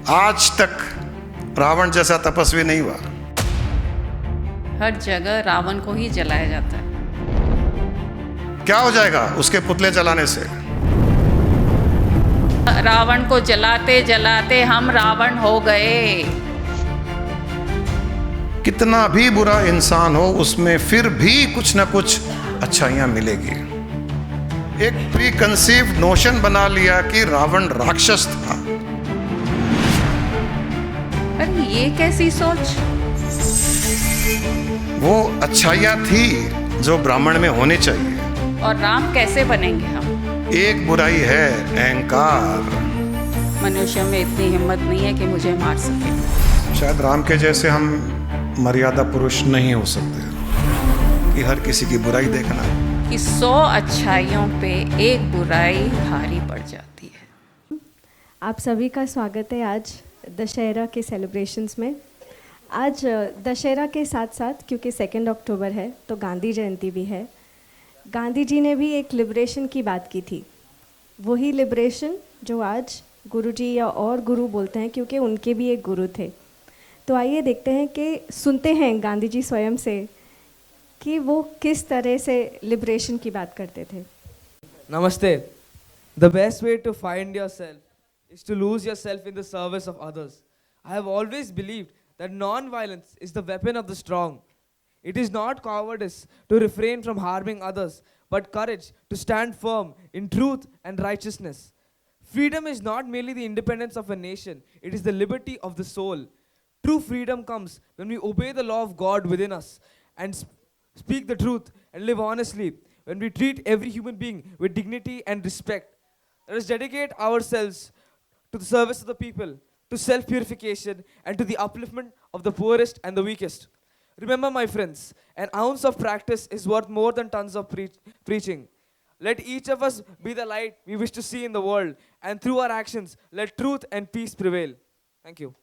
आज तक रावण जैसा तपस्वी नहीं हुआ। हर जगह रावण को ही जलाया जाता है। क्या हो जाएगा उसके पुतले जलाने से? रावण को जलाते जलाते हम रावण हो गए। कितना भी बुरा इंसान हो उसमें फिर भी कुछ ना कुछ अच्छाइयां मिलेगी। एक प्री कंसीव्ड नोशन बना लिया कि रावण राक्षस था। अरे ये कैसी सोच? वो अच्छाइयां थी जो ब्राह्मण में होनी चाहिए। और राम कैसे बनेंगे हम? एक बुराई है अहंकार। मनुष्य में इतनी हिम्मत नहीं है कि मुझे मार सके। शायद राम के जैसे हम मर्यादा पुरुष नहीं हो सकते कि हर किसी की बुराई देखना। कि 100 अच्छाइयों पे एक बुराई भारी पड़ जाती है। आप सभी का स्वागत है आज दशहरा के सेलिब्रेशंस में। आज दशहरा के साथ साथ क्योंकि 2 अक्टूबर है तो गांधी जयंती भी है। गांधी जी ने भी एक लिबरेशन की बात की थी, वही लिबरेशन जो आज गुरु जी या और गुरु बोलते हैं क्योंकि उनके भी एक गुरु थे। तो आइए देखते हैं कि सुनते हैं गांधी जी स्वयं से कि वो किस तरह से लिबरेशन की बात करते थे। Namaste. The best way to find yourself is to lose yourself in the service of others. I have always believed that non-violence is the weapon of the strong. It is not cowardice to refrain from harming others, but courage to stand firm in truth and righteousness. Freedom is not merely the independence of a nation, it is the liberty of the soul. True freedom comes when we obey the law of God within us and speak the truth and live honestly, when we treat every human being with dignity and respect. Let us dedicate ourselves to the service of the people, to self-purification, and to the upliftment of the poorest and the weakest. Remember, my friends, an ounce of practice is worth more than tons of preaching. Let each of us be the light we wish to see in the world, and through our actions, let truth and peace prevail. Thank you.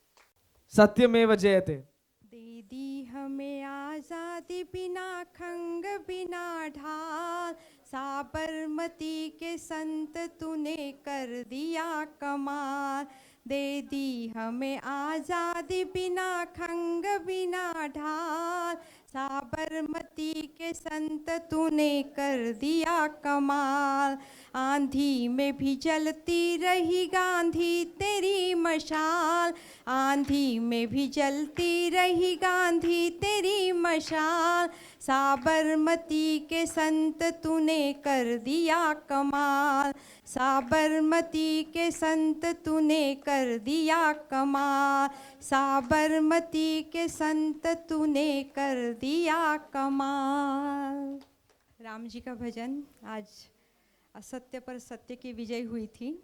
Satyameva Jayate. दे दी हमें आज़ादी बिना खंग बिना ढाल, साबरमती के संत तूने कर दिया कमाल। दे दी हमें आज़ादी बिना खंग बिना ढाल, साबरमती के संत तूने कर दिया कमाल। आंधी में भी जलती रही गांधी तेरी मशाल, आंधी में भी जलती रही गांधी तेरी मशाल। साबरमती के संत तूने कर दिया कमाल, साबरमती के संत तूने कर दिया कमाल, साबरमती के संत तूने कर दिया कमाल। राम जी का भजन। आज असत्य पर सत्य की विजय हुई थी।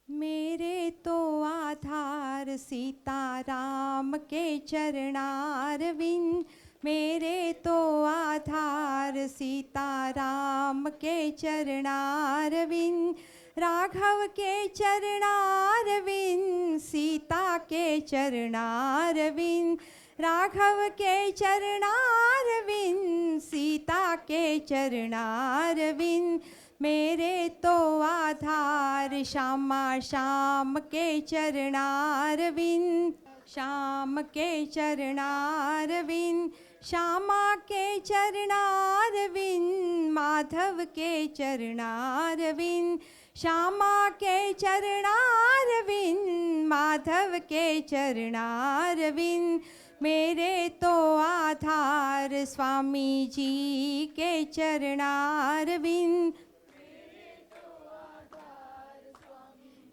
मेरे तो आधार सीताराम के चरणारविंद, मेरे तो आधार सीताराम के चरणारविंद, राघव के चरणारविंद, सीता के चरणारविंद, राघव के चरणारविंद, सीता के चरणारविंद। मेरे तो आधार श्यामा श्याम के चरणारविंद, श्याम के चरणारविंद, श्यामा के चरणारविंद, माधव के चरणारविंद, श्यामा के चरणारविंद, माधव के चरणारविंद। मेरे तो आधार स्वामी जी के चरणारविंद,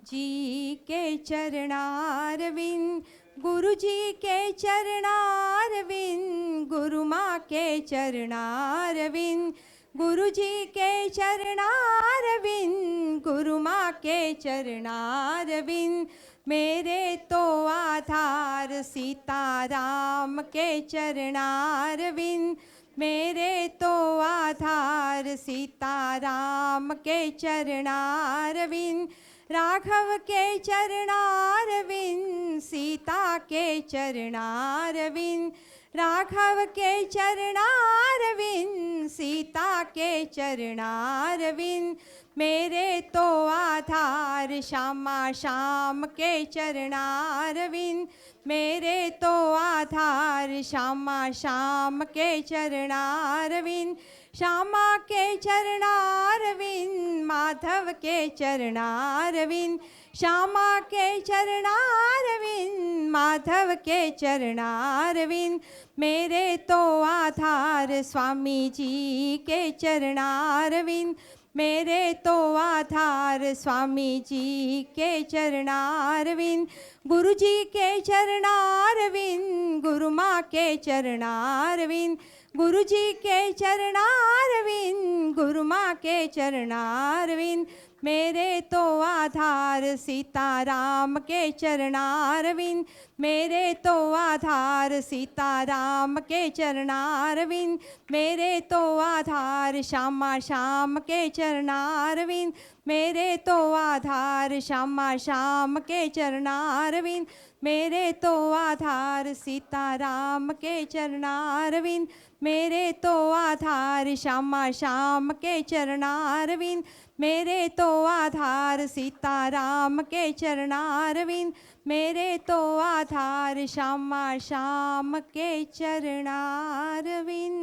जी के चरणारविंद, गुरु जी के चरणारविंद, गुरु माँ के चरणारविंद, गुरु जी के चरणारविंद, गुरु माँ के चरणारविंद। मेरे तो आधार सीताराम के चरणारविंद, मेरे तो आधार सीताराम के चरणारविंद, राघव के चरणारविंद, सीता के चरणारविंद, राघव के चरणारविंद, सीता के चरणारविंद। मेरे तो आधार श्यामा श्याम के चरणारविंद, मेरे तो आधार श्यामा श्याम के चरणारविंद, श्यामा के चरणारविंद, माधव के चरणारविंद, श्यामा के चरणारविंद, माधव के चरणारविंद, मेरे तो आधार स्वामी जी के चरणारविंद, मेरे तो आधार स्वामी जी के चरणारविंद, गुरु जी के चरणारविंद, गुरु माँ के चरणारविंद, गुरु जी के चरणारविंद, गुरु माँ के चरणारविंद, मेरे तो आधार सीताराम के चरणारविंद, मेरे तो आधार सीताराम के चरणारविंद, मेरे तो आधार श्यामा श्याम के चरणारविंद, मेरे तो आधार श्यामा श्याम के चरणारविंद, मेरे तो आधार सीताराम के चरणारविंद, मेरे तो आधार श्यामा श्याम के चरणारविंद, मेरे तो आधार सीताराम के चरणारविंद, मेरे तो आधार श्यामा श्याम के चरणारविंद।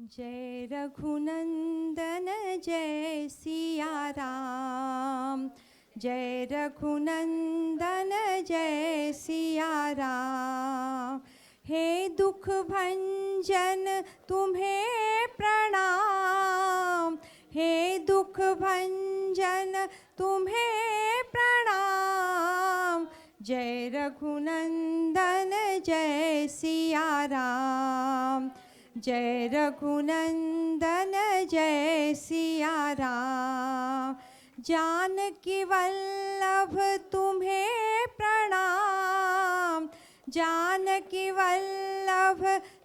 जय रघुनंदन जय सिया राम, जय रघुनंदन जय सिया राम, हे दुख भंजन तुम्हें प्रणाम, हे दुख भंजन तुम्हें प्रणाम, जय रघुनंदन जय सिया राम, जय रघुनंदन जय सिया राम, जानकी वल्लभ तुम्हें प्रणाम, जानकी वल्लभ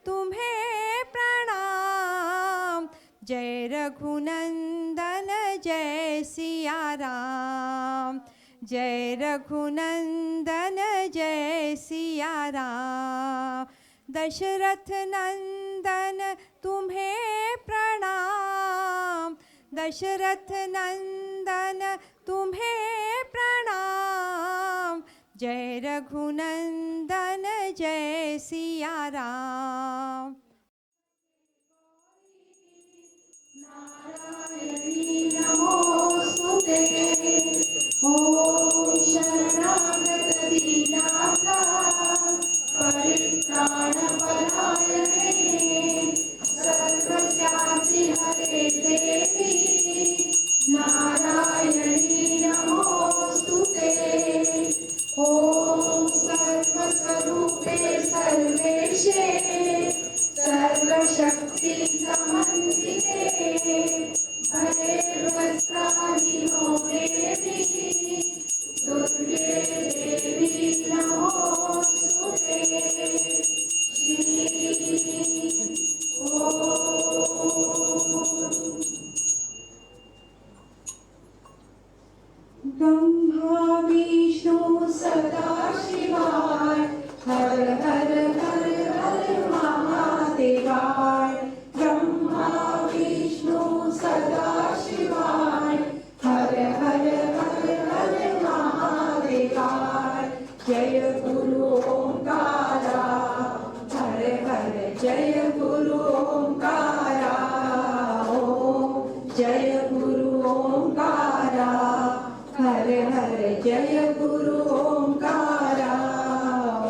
तुम्हें प्रणाम, जय रघुनंदन जय सिया राम, जय रघुनंदन जय सिया राम, दशरथ नंदन तुम्हें प्रणाम, दशरथ नंदन तुम्हें प्रणाम, जय रघुनंदन जय सिया राम। नारायणी नमोस्तुते, ओम शरणागत दीनार्ता, परित्राण परायणे, सर्वस्यासि हरे देवी, नारायणी नमोस्तुते, ओम सर्वस्वरूपे सर्वेशे, सर्वशक्ति समन्विते, भैरवस्त्राहिनो देवी, दुर्गे देवी नमोस्तुते, श्री ब्रह्मा विष्णु सदाशिवाय, हर हर हर हर महादेवाय, ब्रह्मा विष्णु सदाशिवाय, हर हर हर हर महादेवाय, जय गुरु ओंकारा, हर हर जय गुरु ओंकारा, ओम जय गुरु ओंकारा, हर हर जय गुरु ओंकारा,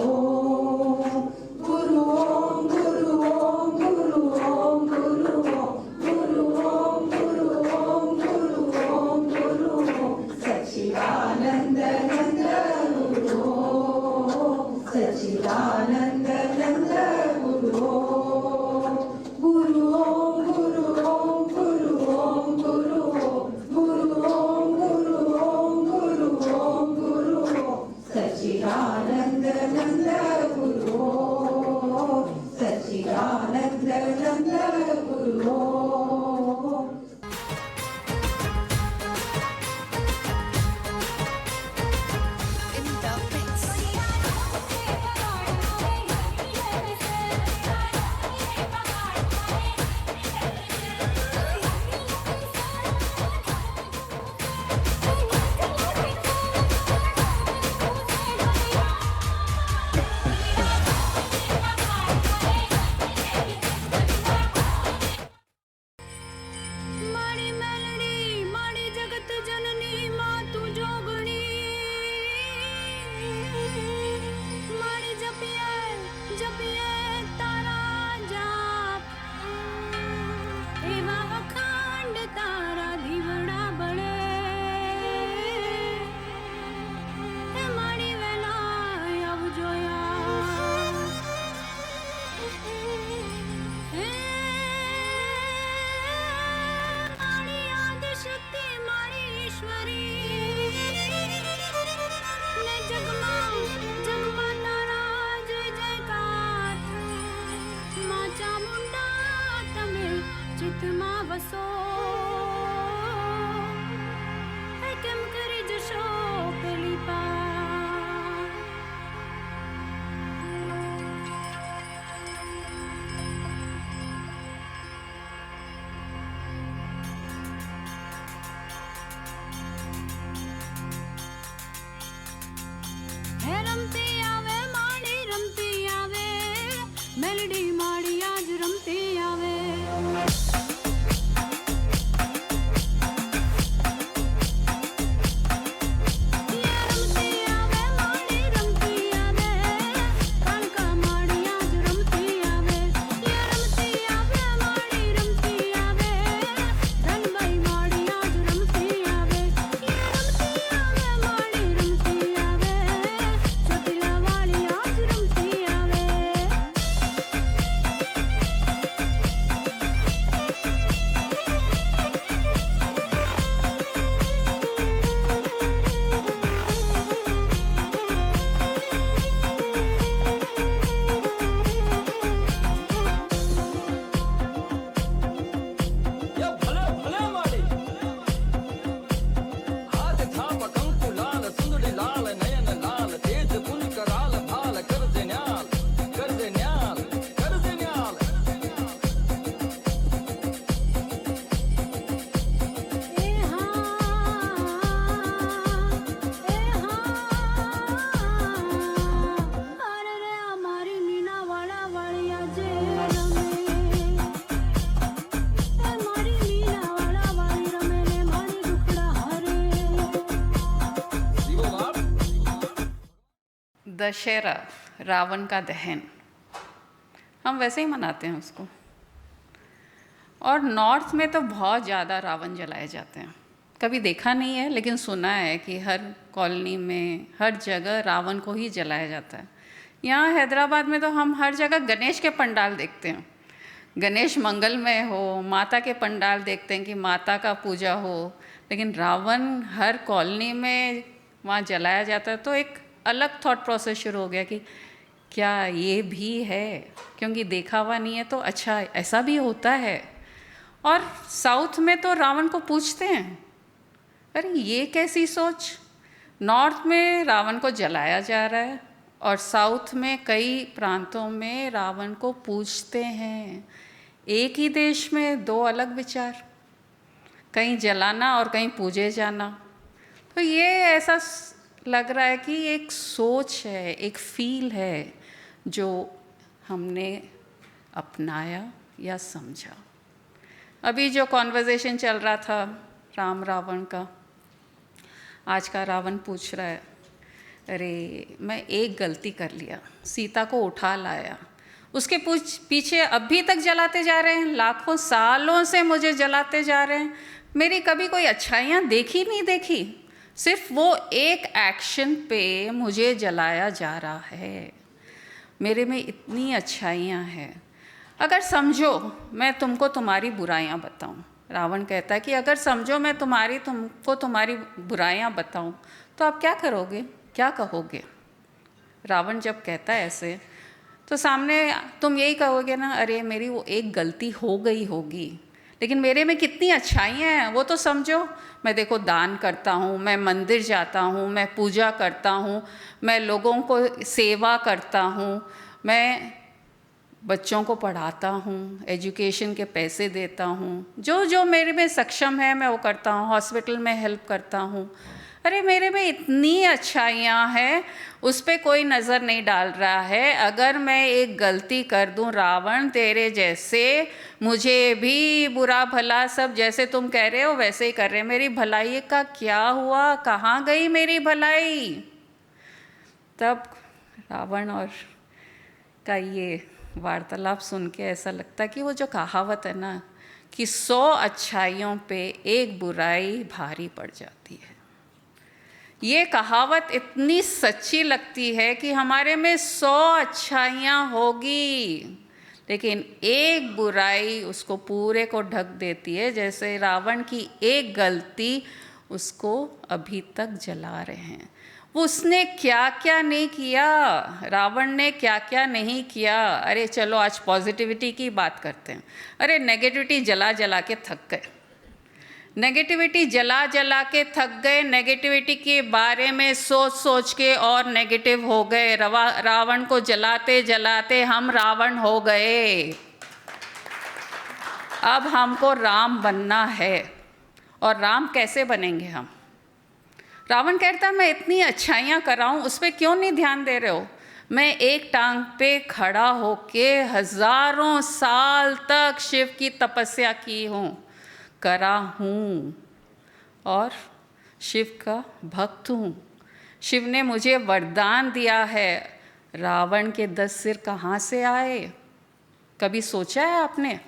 ओम गुरु ओम गुरु ओम गुरु ओम गुरु ओम गुरु ओम गुरु ओम गुरु ओम गुरु ओम, सच्चिदानंद नंद गुरु ओम, सच्चिदानंद नंद गुरु ओम, गुरु ओम गुरु ओम गुरु ओम गुरु ओम गुरु ओम गुरु ओम गुरु ओम गुरु ओम, सच्चिदानंद नंद गुरु ओम, सच्चिदानंद नंद गुरु ओम। मेलडी माड़ी आज रमती आवे दशहरा, रावण का दहन, हम वैसे ही मनाते हैं उसको। और नॉर्थ में तो बहुत ज़्यादा रावण जलाए जाते हैं। कभी देखा नहीं है लेकिन सुना है कि हर कॉलोनी में, हर जगह रावण को ही जलाया जाता है। यहाँ हैदराबाद में तो हम हर जगह गणेश के पंडाल देखते हैं, गणेश मंगलमय हो, माता के पंडाल देखते हैं कि माता का पूजा हो, लेकिन रावण हर कॉलोनी में वहाँ जलाया जाता है। तो एक अलग थॉट प्रोसेस शुरू हो गया कि क्या ये भी है, क्योंकि देखा हुआ नहीं है तो अच्छा ऐसा भी होता है। और साउथ में तो रावण को पूजते हैं। अरे ये कैसी सोच, नॉर्थ में रावण को जलाया जा रहा है और साउथ में कई प्रांतों में रावण को पूजते हैं। एक ही देश में दो अलग विचार, कहीं जलाना और कहीं पूजे जाना। तो ये ऐसा लग रहा है कि एक सोच है, एक फील है जो हमने अपनाया या समझा। अभी जो कॉन्वर्सेशन चल रहा था राम रावण का, आज का रावण पूछ रहा है, अरे मैं एक गलती कर लिया, सीता को उठा लाया, उसके पीछे अभी तक जलाते जा रहे हैं, लाखों सालों से मुझे जलाते जा रहे हैं, मेरी कभी कोई अच्छाइयाँ देखी नहीं देखी, सिर्फ वो एक एक्शन पे मुझे जलाया जा रहा है। मेरे में इतनी अच्छाइयाँ हैं, अगर समझो मैं तुमको तुम्हारी बुराइयाँ बताऊँ। रावण कहता है कि अगर समझो मैं तुमको तुम्हारी बुराइयाँ बताऊँ तो आप क्या करोगे, क्या कहोगे? रावण जब कहता है ऐसे तो सामने तुम यही कहोगे ना, अरे मेरी वो एक गलती हो गई होगी, लेकिन मेरे में कितनी अच्छाइयाँ हैं वो तो समझो। मैं देखो दान करता हूँ, मैं मंदिर जाता हूँ, मैं पूजा करता हूँ, मैं लोगों को सेवा करता हूँ, मैं बच्चों को पढ़ाता हूँ, एजुकेशन के पैसे देता हूँ, जो जो मेरे में सक्षम है मैं वो करता हूँ, हॉस्पिटल में हेल्प करता हूँ। अरे मेरे में इतनी अच्छाइयाँ हैं, उस पर कोई नज़र नहीं डाल रहा है। अगर मैं एक गलती कर दूं, रावण तेरे जैसे, मुझे भी बुरा भला सब जैसे तुम कह रहे हो वैसे ही कर रहे हैं, मेरी भलाई का क्या हुआ, कहाँ गई मेरी भलाई? तब रावण और का ये वार्तालाप सुन के ऐसा लगता है कि वो जो कहावत है ना कि 100 अच्छाइयों पे एक बुराई भारी पड़ जाती है, ये कहावत इतनी सच्ची लगती है कि हमारे में 100 अच्छाइयाँ होगी लेकिन एक बुराई उसको पूरे को ढक देती है। जैसे रावण की एक गलती उसको अभी तक जला रहे हैं। उसने क्या क्या नहीं किया, रावण ने क्या क्या नहीं किया। अरे चलो आज पॉजिटिविटी की बात करते हैं। अरे नेगेटिविटी जला जला के थक गए, नेगेटिविटी जला जला के थक गए, नेगेटिविटी के बारे में सोच सोच के और नेगेटिव हो गए। रावण को जलाते जलाते हम रावण हो गए। अब हमको राम बनना है। और राम कैसे बनेंगे हम? रावण कहता है मैं इतनी अच्छाइयाँ कर रहा हूँ, उस पर क्यों नहीं ध्यान दे रहे हो? मैं एक टांग पे खड़ा होके हजारों साल तक शिव की तपस्या की हूँ, करा हूँ, और शिव का भक्त हूँ। शिव ने मुझे वरदान दिया है। रावण के 10 सिर कहाँ से आए? कभी सोचा है आपने?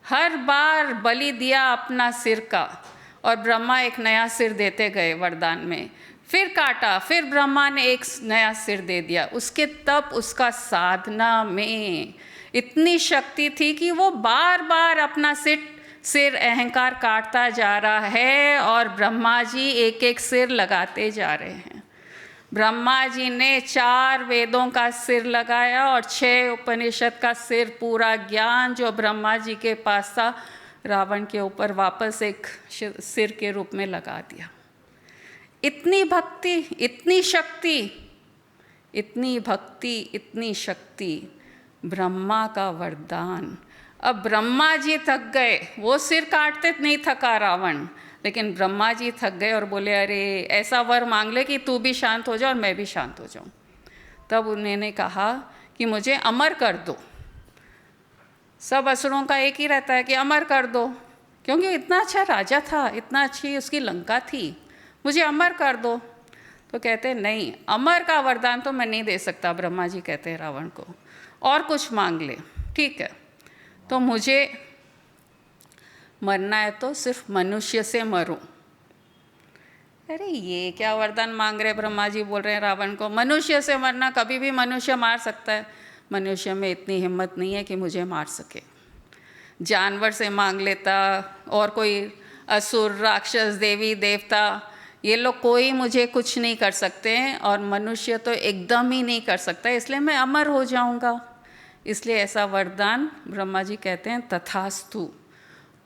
हर बार बलि दिया अपना सिर का, और ब्रह्मा एक नया सिर देते गए वरदान में। फिर काटा, फिर ब्रह्मा ने एक नया सिर दे दिया। उसके तप, उसका साधना में इतनी शक्ति थी कि वो बार बार अपना सिर अहंकार काटता जा रहा है, और ब्रह्मा जी एक एक सिर लगाते जा रहे हैं। ब्रह्मा जी ने 4 वेदों का सिर लगाया और 6 उपनिषद का सिर, पूरा ज्ञान जो ब्रह्मा जी के पास था, रावण के ऊपर वापस एक सिर के रूप में लगा दिया। इतनी भक्ति, इतनी शक्ति, इतनी भक्ति, इतनी शक्ति, ब्रह्मा का वरदान। अब ब्रह्मा जी थक गए, वो सिर काटते नहीं थका रावण, लेकिन ब्रह्मा जी थक गए और बोले, अरे ऐसा वर मांग ले कि तू भी शांत हो जा और मैं भी शांत हो जाऊं। तब उन्होंने कहा कि मुझे अमर कर दो। सब असुरों का एक ही रहता है कि अमर कर दो, क्योंकि इतना अच्छा राजा था, इतना अच्छी उसकी लंका थी, मुझे अमर कर दो। तो कहते नहीं, अमर का वरदान तो मैं नहीं दे सकता। ब्रह्मा जी कहते हैं रावण को, और कुछ मांग ले। ठीक है, तो मुझे मरना है तो सिर्फ मनुष्य से मरूं। अरे ये क्या वरदान मांग रहे? ब्रह्मा जी बोल रहे हैं रावण को, मनुष्य से मरना, कभी भी मनुष्य मार सकता है, मनुष्य में इतनी हिम्मत नहीं है कि मुझे मार सके। जानवर से मांग लेता, और कोई असुर, राक्षस, देवी देवता, ये लोग कोई मुझे कुछ नहीं कर सकते हैं, और मनुष्य तो एकदम ही नहीं कर सकता, इसलिए मैं अमर हो जाऊंगा। इसलिए ऐसा वरदान ब्रह्मा जी कहते हैं तथास्तु।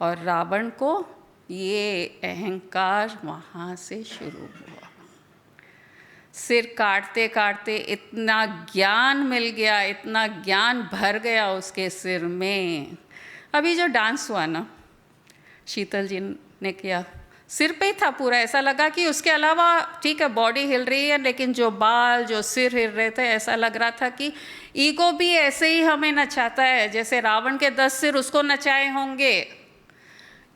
और रावण को ये अहंकार वहाँ से शुरू हुआ। सिर काटते काटते इतना ज्ञान मिल गया, इतना ज्ञान भर गया उसके सिर में। अभी जो डांस हुआ ना, शीतल जी ने किया, सिर पे ही था पूरा, ऐसा लगा कि उसके अलावा ठीक है बॉडी हिल रही है, लेकिन जो बाल, जो सिर हिल रहे थे, ऐसा लग रहा था कि ईगो भी ऐसे ही हमें नचाता है जैसे रावण के 10 सिर उसको नचाए होंगे।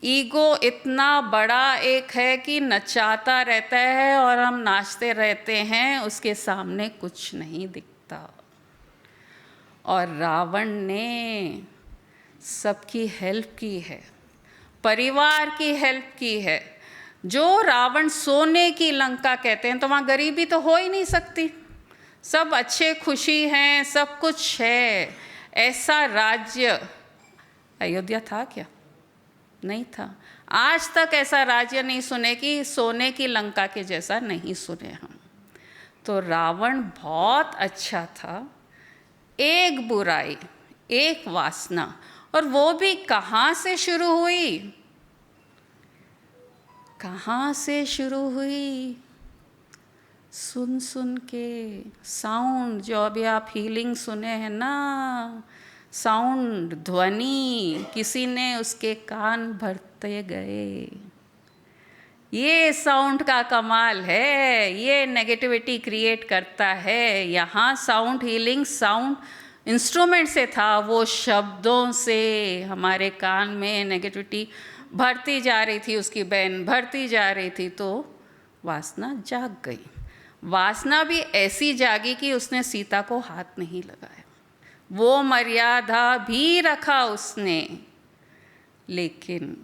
ईगो इतना बड़ा एक है कि नचाता रहता है और हम नाचते रहते हैं, उसके सामने कुछ नहीं दिखता। और रावण ने सबकी हेल्प की है, परिवार की हेल्प की है। जो रावण सोने की लंका कहते हैं, तो वहाँ गरीबी तो हो ही नहीं सकती, सब अच्छे खुशी हैं, सब कुछ है। ऐसा राज्य अयोध्या था क्या? नहीं था। आज तक ऐसा राज्य नहीं सुने कि सोने की लंका के जैसा नहीं सुने हम। तो रावण बहुत अच्छा था। एक बुराई, एक वासना, और वो भी कहाँ से शुरू हुई? कहाँ से शुरू हुई? सुन सुन के साउंड, जो अभी आप हीलिंग सुने हैं ना, साउंड, ध्वनि, किसी ने उसके कान भरते गए। ये साउंड का कमाल है, ये नेगेटिविटी क्रिएट करता है। यहाँ साउंड हीलिंग, साउंड इंस्ट्रूमेंट से था, वो शब्दों से हमारे कान में नेगेटिविटी भरती जा रही थी, उसकी बहन भरती जा रही थी, तो वासना जाग गई। वासना भी ऐसी जागी कि उसने सीता को हाथ नहीं लगाया, वो मर्यादा भी रखा उसने। लेकिन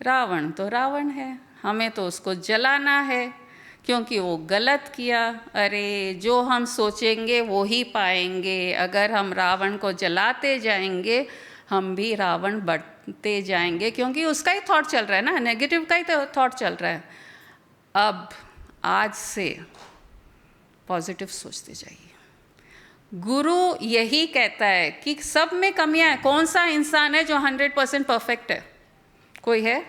रावण तो रावण है, हमें तो उसको जलाना है, क्योंकि वो गलत किया। अरे जो हम सोचेंगे वो ही पाएंगे। अगर हम रावण को जलाते जाएंगे, हम भी रावण बढ़ते जाएंगे, क्योंकि उसका ही थॉट चल रहा है ना, नेगेटिव का ही तो थॉट चल रहा है। अब आज से पॉजिटिव सोचते जाइए। गुरु यही कहता है कि सब में कमियां हैं। कौन सा इंसान है जो 100% परफेक्ट है? कोई है?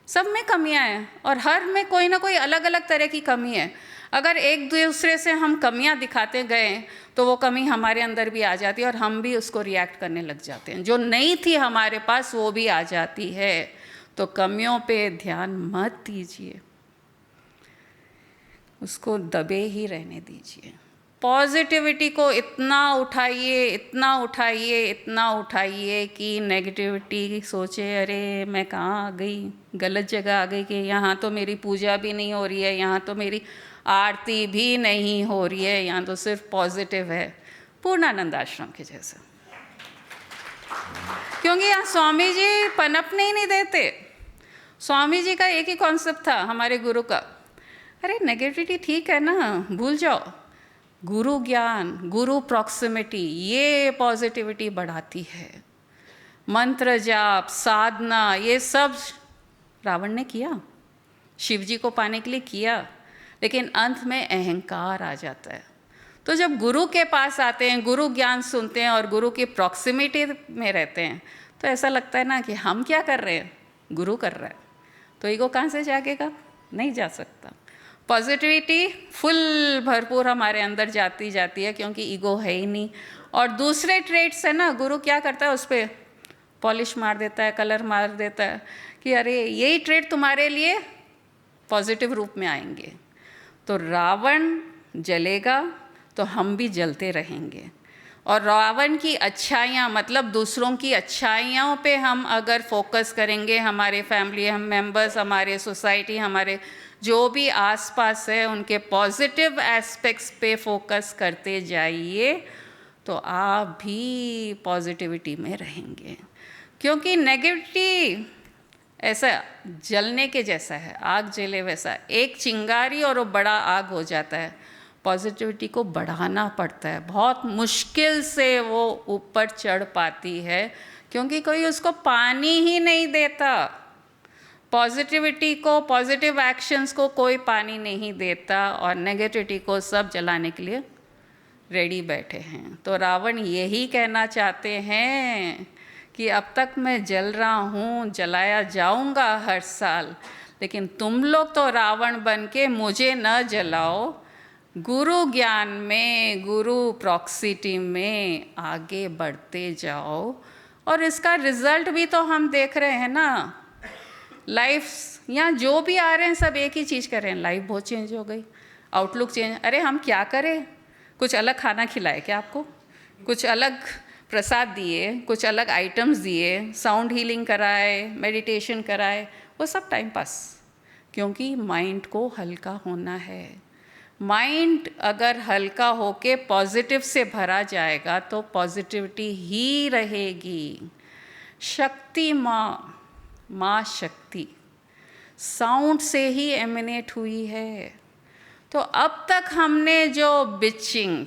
सब में कमियां हैं, और हर में कोई ना कोई अलग अलग तरह की कमी है। अगर एक दूसरे से हम कमियां दिखाते गए, तो वो कमी हमारे अंदर भी आ जाती है, और हम भी उसको रिएक्ट करने लग जाते हैं। जो नहीं थी हमारे पास, वो भी आ जाती है। तो कमियों पे ध्यान मत दीजिए, उसको दबे ही रहने दीजिए। पॉजिटिविटी को इतना उठाइए, इतना उठाइए, इतना उठाइए कि नेगेटिविटी सोचे अरे मैं कहाँ आ गई, गलत जगह आ गई, कि यहाँ तो मेरी पूजा भी नहीं हो रही है, यहाँ तो मेरी आरती भी नहीं हो रही है, यहाँ तो सिर्फ पॉजिटिव है। पूर्णानंद आश्रम के जैसा। क्योंकि यहाँ स्वामी जी पनपने ही नहीं देते। स्वामी जी का एक ही कॉन्सेप्ट था हमारे गुरु का, अरे नेगेटिविटी ठीक है ना, भूल जाओ, गुरु ज्ञान, गुरु प्रॉक्सिमिटी, ये पॉजिटिविटी बढ़ाती है। मंत्र जाप, साधना, ये सब रावण ने किया, शिव जी को पाने के लिए किया, लेकिन अंत में अहंकार आ जाता है। तो जब गुरु के पास आते हैं, गुरु ज्ञान सुनते हैं और गुरु की प्रॉक्सिमिटी में रहते हैं, तो ऐसा लगता है ना कि हम क्या कर रहे हैं, गुरु कर रहा है, तो ईगो कहाँ से जागेगा, नहीं जा सकता। पॉजिटिविटी फुल भरपूर हमारे अंदर जाती है, क्योंकि ईगो है ही नहीं। और दूसरे ट्रेट्स है ना, गुरु क्या करता है, उस पर पॉलिश मार देता है, कलर मार देता है कि अरे यही ट्रेट तुम्हारे लिए पॉजिटिव रूप में आएंगे। तो रावण जलेगा तो हम भी जलते रहेंगे। और रावण की अच्छाइयाँ, मतलब दूसरों की अच्छाइयों पे हम अगर फोकस करेंगे, हमारे फैमिली हम मेंबर्स, हमारे सोसाइटी, हमारे जो भी आसपास है, उनके पॉजिटिव एस्पेक्ट्स पे फोकस करते जाइए, तो आप भी पॉजिटिविटी में रहेंगे। क्योंकि नेगेटिविटी ऐसा जलने के जैसा है, आग जले वैसा, एक चिंगारी और वो बड़ा आग हो जाता है। पॉजिटिविटी को बढ़ाना पड़ता है, बहुत मुश्किल से वो ऊपर चढ़ पाती है, क्योंकि कोई उसको पानी ही नहीं देता। पॉजिटिविटी को, पॉजिटिव एक्शंस को कोई पानी नहीं देता, और नेगेटिविटी को सब जलाने के लिए रेडी बैठे हैं। तो रावण यही कहना चाहते हैं कि अब तक मैं जल रहा हूँ, जलाया जाऊँगा हर साल, लेकिन तुम लोग तो रावण बन के मुझे न जलाओ, गुरु ज्ञान में, गुरु प्रॉक्सिटी में आगे बढ़ते जाओ। और इसका रिजल्ट भी तो हम देख रहे हैं ना, लाइफ यहाँ जो भी आ रहे हैं सब एक ही चीज़ कर रहे हैं, लाइफ बहुत चेंज हो गई, आउटलुक चेंज। अरे हम क्या करें, कुछ अलग खाना खिलाए क्या आपको, कुछ अलग प्रसाद दिए, कुछ अलग आइटम्स दिए, साउंड हीलिंग कराए, मेडिटेशन कराए, वो सब टाइम पास। क्योंकि माइंड को हल्का होना है। माइंड अगर हल्का होके पॉजिटिव से भरा जाएगा तो पॉजिटिविटी ही रहेगी। शक्ति माँ, माँ शक्ति साउंड से ही एमिनेट हुई है। तो अब तक हमने जो बिचिंग,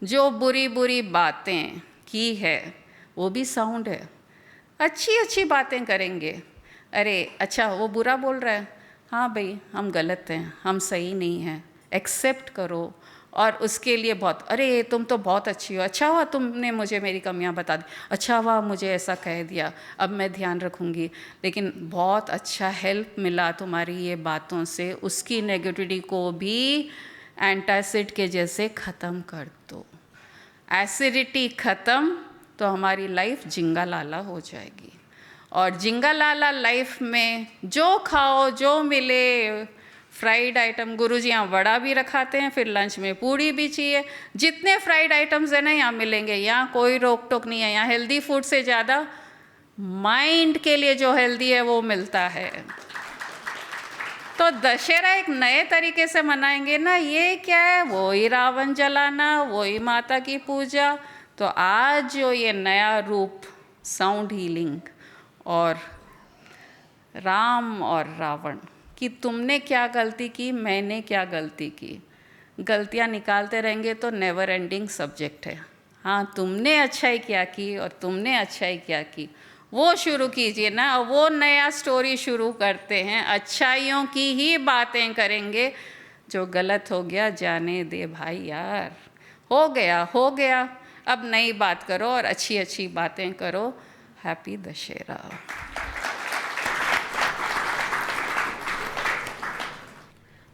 जो बुरी बुरी बातें की है, वो भी साउंड है। अच्छी अच्छी बातें करेंगे, अरे अच्छा वो बुरा बोल रहा है, हाँ भाई हम गलत हैं, हम सही नहीं हैं, एक्सेप्ट करो। और उसके लिए बहुत, अरे तुम तो बहुत अच्छी हो, अच्छा हुआ तुमने मुझे मेरी कमियां बता दी, अच्छा हुआ मुझे ऐसा कह दिया, अब मैं ध्यान रखूँगी। लेकिन बहुत अच्छा हेल्प मिला तुम्हारी ये बातों से, उसकी नेगेटिविटी को भी एंटासिड के जैसे ख़त्म कर दो। एसिडिटी ख़त्म तो हमारी लाइफ जिंगा लाला हो जाएगी। और जिंगा लाला लाइफ में जो खाओ, जो मिले, फ्राइड आइटम, गुरुजी यहाँ वड़ा भी रखाते हैं, फिर लंच में पूड़ी भी चाहिए, जितने फ्राइड आइटम्स हैं ना यहाँ मिलेंगे, यहाँ कोई रोक टोक नहीं है। यहाँ हेल्दी फूड से ज़्यादा माइंड के लिए जो हेल्दी है वो मिलता है। तो दशहरा एक नए तरीके से मनाएंगे ना, ये क्या है, वही रावण जलाना, वही माता की पूजा। तो आज जो ये नया रूप, साउंड हीलिंग और राम और रावण कि तुमने क्या गलती की, मैंने क्या गलती की, गलतियाँ निकालते रहेंगे तो नेवर एंडिंग सब्जेक्ट है। हाँ तुमने अच्छाई क्या की और तुमने अच्छाई क्या की, वो शुरू कीजिए ना, वो नया स्टोरी शुरू करते हैं। अच्छाइयों की ही बातें करेंगे, जो गलत हो गया जाने दे भाई यार, हो गया हो गया, अब नई बात करो और अच्छी अच्छी बातें करो। हैप्पी दशहरा।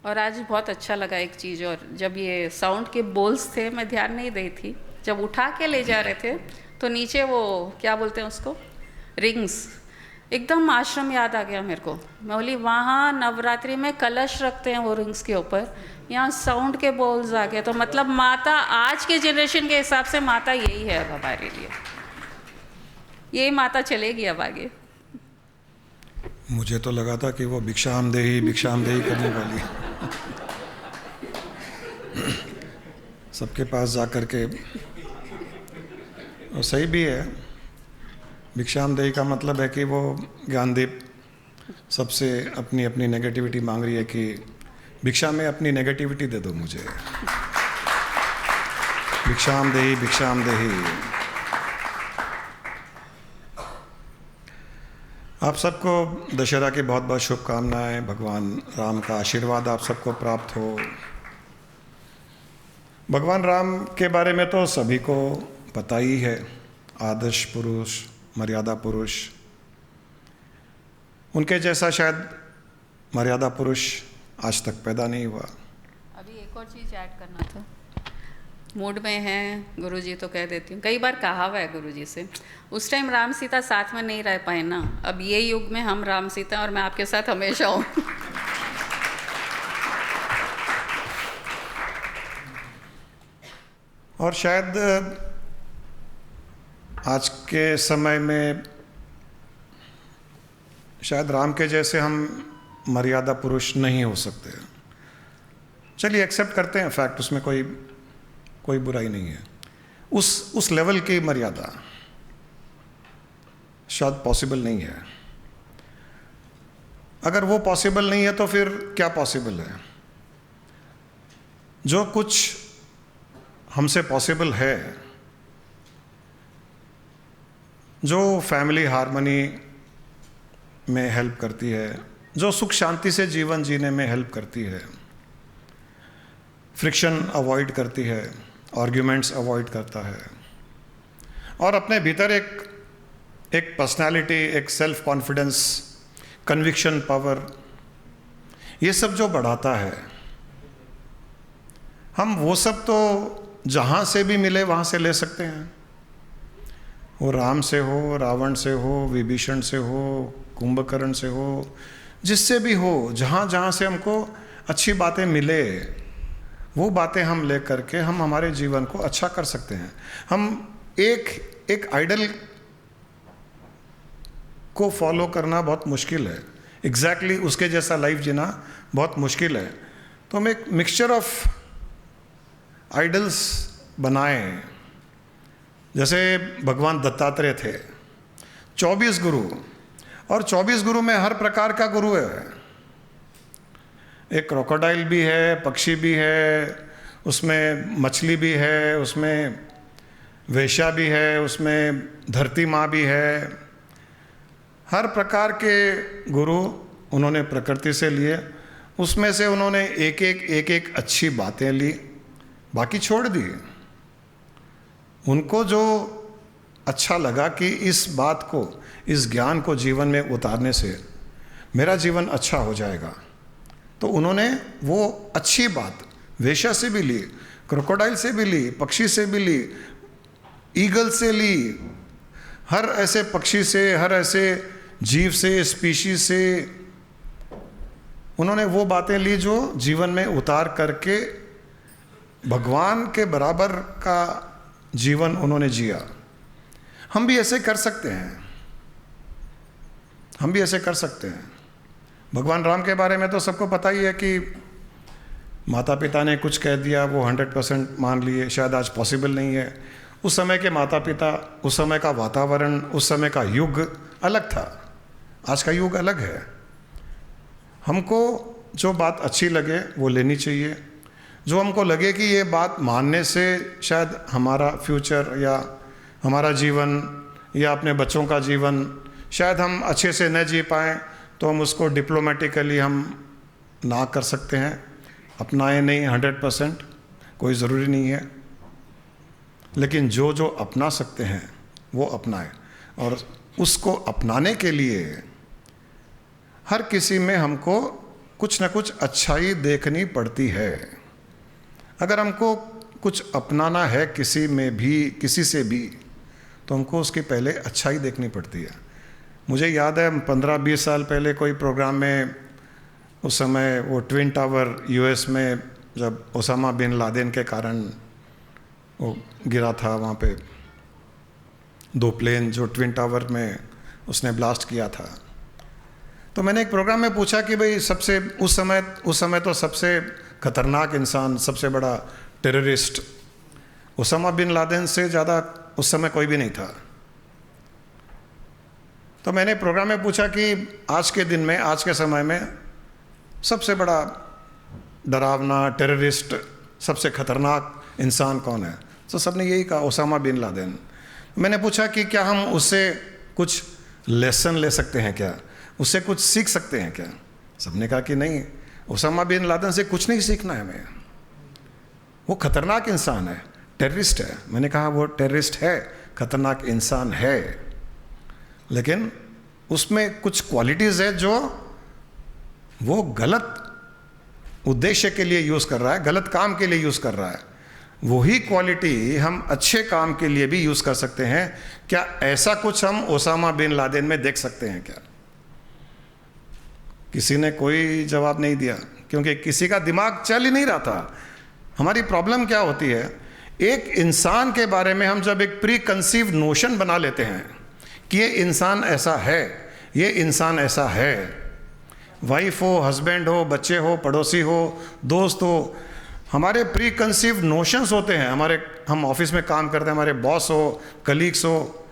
और आज बहुत अच्छा लगा एक चीज़, और जब ये साउंड के बोल्स थे मैं ध्यान नहीं दी थी, जब उठा के ले जा रहे थे तो नीचे वो क्या बोलते हैं उसको, रिंग्स, एकदम आश्रम याद आ गया मेरे को। मैं बोली वहाँ नवरात्रि में कलश रखते हैं वो रिंग्स के ऊपर, यहाँ साउंड के बॉल्स आ गए। तो मतलब माता आज के जनरेशन के हिसाब से माता यही है अब हमारे लिए, यही माता चलेगी अब आगे। मुझे तो लगा था कि वो भिक्षाम देही करने वाली है। सबके पास जा कर के, और सही भी है, भिक्षाम देही का मतलब है कि वो ज्ञानदीप सबसे अपनी अपनी नेगेटिविटी मांग रही है कि भिक्षा में अपनी नेगेटिविटी दे दो मुझे। भिक्षाम देही। आप सबको दशहरा की बहुत बहुत शुभकामनाएं। भगवान राम का आशीर्वाद आप सबको प्राप्त हो। भगवान राम के बारे में तो सभी को पता ही है, आदर्श पुरुष, मर्यादा पुरुष। उनके जैसा शायद मर्यादा पुरुष आज तक पैदा नहीं हुआ। अभी एक और चीज़ ऐड करना था, मूड में है गुरुजी तो कह देती हूँ। कई बार कहा हुआ है गुरुजी से, उस टाइम राम सीता साथ में नहीं रह पाए ना, अब ये युग में हम राम सीता और मैं आपके साथ हमेशा हूँ। और शायद आज के समय में शायद राम के जैसे हम मर्यादा पुरुष नहीं हो सकते। चलिए एक्सेप्ट करते हैं फैक्ट, उसमें कोई बुराई नहीं है। उस लेवल की मर्यादा शायद पॉसिबल नहीं है। अगर वो पॉसिबल नहीं है तो फिर क्या पॉसिबल है? जो कुछ हमसे पॉसिबल है, जो फैमिली हार्मनी में हेल्प करती है, जो सुख शांति से जीवन जीने में हेल्प करती है, फ्रिक्शन अवॉइड करती है, आर्ग्यूमेंट्स अवॉइड करता है, और अपने भीतर एक पर्सनालिटी, एक सेल्फ कॉन्फिडेंस, कन्विक्शन पावर, ये सब जो बढ़ाता है, हम वो सब तो जहाँ से भी मिले वहाँ से ले सकते हैं। वो राम से हो, रावण से हो, विभीषण से हो, कुंभकर्ण से हो, जिससे भी हो, जहाँ जहाँ से हमको अच्छी बातें मिले वो बातें हम ले करके हम हमारे जीवन को अच्छा कर सकते हैं। हम एक आइडल को फॉलो करना बहुत मुश्किल है, एग्जैक्टली उसके जैसा लाइफ जीना बहुत मुश्किल है। तो हम एक मिक्सचर ऑफ आइडल्स बनाएं। जैसे भगवान दत्तात्रेय थे, 24 गुरु, और 24 गुरु में हर प्रकार का गुरु है। एक क्रोकोडाइल भी है, पक्षी भी है, उसमें मछली भी है, उसमें वेश्या भी है, उसमें धरती माँ भी है। हर प्रकार के गुरु उन्होंने प्रकृति से लिए, उसमें से उन्होंने एक अच्छी बातें ली, बाकी छोड़ दी। उनको जो अच्छा लगा कि इस बात को, इस ज्ञान को जीवन में उतारने से मेरा जीवन अच्छा हो जाएगा, तो उन्होंने वो अच्छी बात वेश्या से भी ली, क्रोकोडाइल से भी ली, पक्षी से भी ली, ईगल से ली, हर ऐसे पक्षी से, हर ऐसे जीव से, स्पीशीज से उन्होंने वो बातें ली जो जीवन में उतार करके भगवान के बराबर का जीवन उन्होंने जिया। हम भी ऐसे कर सकते हैं, हम भी ऐसे कर सकते हैं। भगवान राम के बारे में तो सबको पता ही है कि माता पिता ने कुछ कह दिया, वो 100% मान लिए, शायद आज पॉसिबल नहीं है। उस समय के माता पिता, उस समय का वातावरण, उस समय का युग अलग था, आज का युग अलग है। हमको जो बात अच्छी लगे वो लेनी चाहिए। जो हमको लगे कि ये बात मानने से शायद हमारा फ्यूचर या हमारा जीवन या अपने बच्चों का जीवन शायद हम अच्छे से न जी पाएँ, तो हम उसको डिप्लोमेटिकली हम ना कर सकते हैं, अपनाएं नहीं 100%, कोई ज़रूरी नहीं है। लेकिन जो जो अपना सकते हैं वो अपनाएं, और उसको अपनाने के लिए हर किसी में हमको कुछ न कुछ अच्छाई देखनी पड़ती है। अगर हमको कुछ अपनाना है किसी में भी, किसी से भी, तो हमको उसकी पहले अच्छाई देखनी पड़ती है। मुझे याद है 15-20 साल पहले कोई प्रोग्राम में, उस समय वो ट्विन टावर यूएस में जब ओसामा बिन लादेन के कारण वो गिरा था, वहाँ पे 2 प्लेन जो ट्विन टावर में उसने ब्लास्ट किया था, तो मैंने एक प्रोग्राम में पूछा कि भाई सबसे उस समय तो सबसे खतरनाक इंसान, सबसे बड़ा टेररिस्ट ओसामा बिन लादेन से ज़्यादा उस समय कोई भी नहीं था। तो मैंने प्रोग्राम में पूछा कि आज के दिन में, आज के समय में सबसे बड़ा डरावना टेररिस्ट, सबसे खतरनाक इंसान कौन है? तो सबने यही कहा, ओसामा बिन लादेन। मैंने पूछा कि क्या हम उससे कुछ लेसन ले सकते हैं क्या, उससे कुछ सीख सकते हैं क्या? सबने कहा कि नहीं, ओसामा बिन लादेन से कुछ नहीं सीखना है हमें, वो खतरनाक इंसान है, टेररिस्ट है। मैंने कहा वो टेररिस्ट है, खतरनाक इंसान है, लेकिन उसमें कुछ क्वालिटीज़ है जो वो गलत उद्देश्य के लिए यूज़ कर रहा है, गलत काम के लिए यूज़ कर रहा है। वही क्वालिटी हम अच्छे काम के लिए भी यूज़ कर सकते हैं। क्या ऐसा कुछ हम ओसामा बिन लादेन में देख सकते हैं क्या? किसी ने कोई जवाब नहीं दिया, क्योंकि किसी का दिमाग चल ही नहीं रहा था। हमारी प्रॉब्लम क्या होती है, एक इंसान के बारे में हम जब एक प्री कंसीव नोशन बना लेते हैं कि ये इंसान ऐसा है, ये इंसान ऐसा है, वाइफ हो, हस्बैंड हो, बच्चे हो, पड़ोसी हो, दोस्त हो, हमारे प्री कंसीव नोशंस होते हैं। हम ऑफिस में काम करते हैं, हमारे बॉस हो, कलीग्स हो,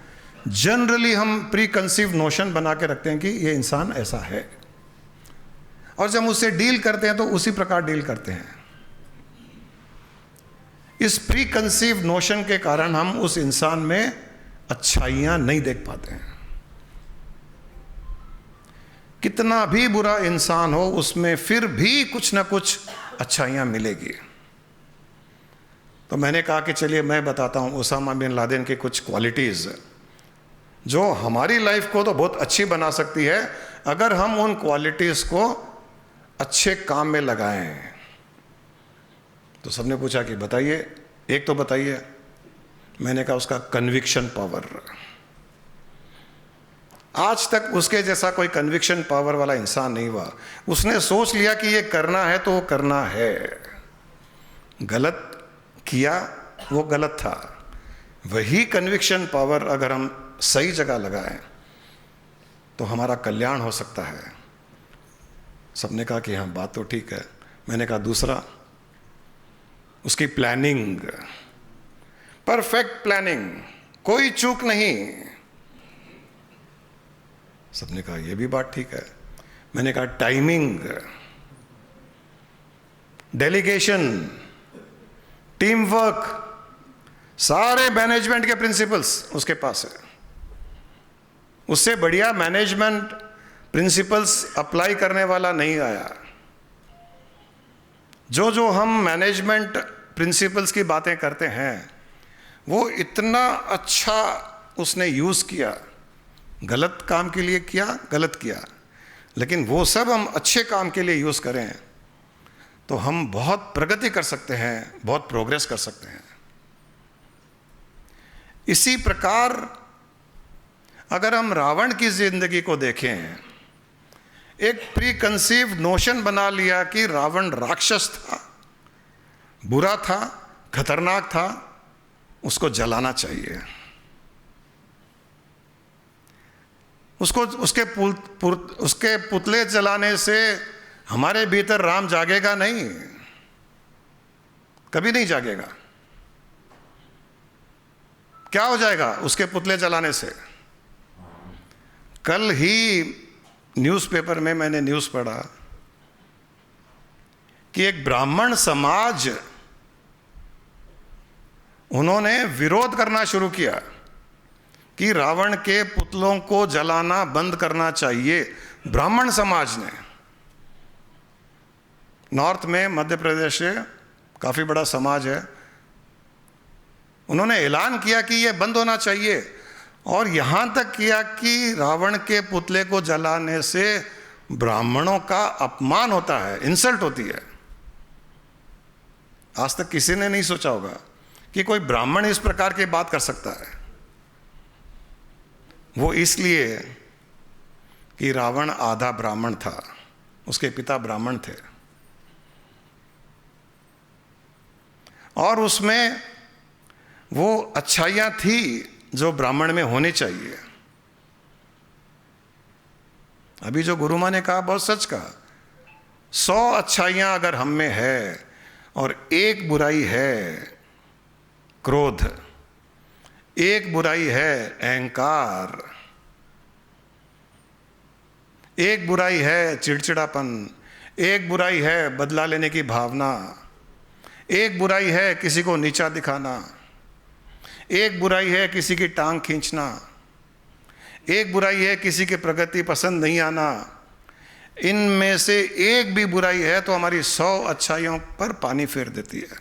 जनरली हम प्री कंसीव नोशन बना के रखते हैं कि ये इंसान ऐसा है, और जब उससे डील करते हैं तो उसी प्रकार डील करते हैं। इस प्री कंसीव नोशन के कारण हम उस इंसान में अच्छाइयां नहीं देख पाते हैं। कितना भी बुरा इंसान हो, उसमें फिर भी कुछ ना कुछ अच्छाइयां मिलेगी। तो मैंने कहा कि चलिए मैं बताता हूं ओसामा बिन लादेन की कुछ क्वालिटीज़ जो हमारी लाइफ को तो बहुत अच्छी बना सकती है अगर हम उन क्वालिटीज़ को अच्छे काम में लगाएं। तो सबने पूछा कि बताइए, एक तो बताइए। मैंने कहा उसका कन्विक्शन पावर। आज तक उसके जैसा कोई कन्विक्शन पावर वाला इंसान नहीं हुआ। उसने सोच लिया कि ये करना है तो वो करना है, गलत किया वो गलत था। वही कन्विक्शन पावर अगर हम सही जगह लगाएं तो हमारा कल्याण हो सकता है। सबने कहा कि हाँ बात तो ठीक है। मैंने कहा दूसरा, उसकी प्लानिंग, परफेक्ट प्लानिंग, कोई चूक नहीं। सबने कहा ये भी बात ठीक है। मैंने कहा टाइमिंग, डेलीगेशन, टीम वर्क, सारे मैनेजमेंट के प्रिंसिपल्स उसके पास है। उससे बढ़िया मैनेजमेंट प्रिंसिपल्स अप्लाई करने वाला नहीं आया। जो हम मैनेजमेंट प्रिंसिपल्स की बातें करते हैं वो इतना अच्छा उसने यूज़ किया, गलत काम के लिए किया, गलत किया, लेकिन वो सब हम अच्छे काम के लिए यूज़ करें तो हम बहुत प्रगति कर सकते हैं, बहुत प्रोग्रेस कर सकते हैं। इसी प्रकार अगर हम रावण की जिंदगी को देखें, एक प्री कंसीव नोशन बना लिया कि रावण राक्षस था, बुरा था, खतरनाक था, उसको जलाना चाहिए। उसके पुतले जलाने से हमारे भीतर राम जागेगा नहीं, कभी नहीं जागेगा। क्या हो जाएगा उसके पुतले जलाने से? कल ही न्यूज़पेपर में मैंने न्यूज़ पढ़ा कि एक ब्राह्मण समाज, उन्होंने विरोध करना शुरू किया कि रावण के पुतलों को जलाना बंद करना चाहिए। ब्राह्मण समाज ने, नॉर्थ में मध्य प्रदेश से काफ़ी बड़ा समाज है, उन्होंने ऐलान किया कि ये बंद होना चाहिए, और यहाँ तक किया कि रावण के पुतले को जलाने से ब्राह्मणों का अपमान होता है, इंसल्ट होती है। आज तक किसी ने नहीं सोचा होगा कि कोई ब्राह्मण इस प्रकार की बात कर सकता है। वो इसलिए कि रावण आधा ब्राह्मण था, उसके पिता ब्राह्मण थे, और उसमें वो अच्छाइयाँ थी जो ब्राह्मण में होनी चाहिए। अभी जो गुरु माँ ने कहा बहुत सच कहा, 100 अच्छाइयाँ अगर हम में है और एक बुराई है क्रोध, एक बुराई है अहंकार, एक बुराई है चिड़चिड़ापन, एक बुराई है बदला लेने की भावना, एक बुराई है किसी को नीचा दिखाना, एक बुराई है किसी की टांग खींचना, एक बुराई है किसी की प्रगति पसंद नहीं आना। इनमें से एक भी बुराई है तो हमारी 100 अच्छाइयों पर पानी फेर देती है।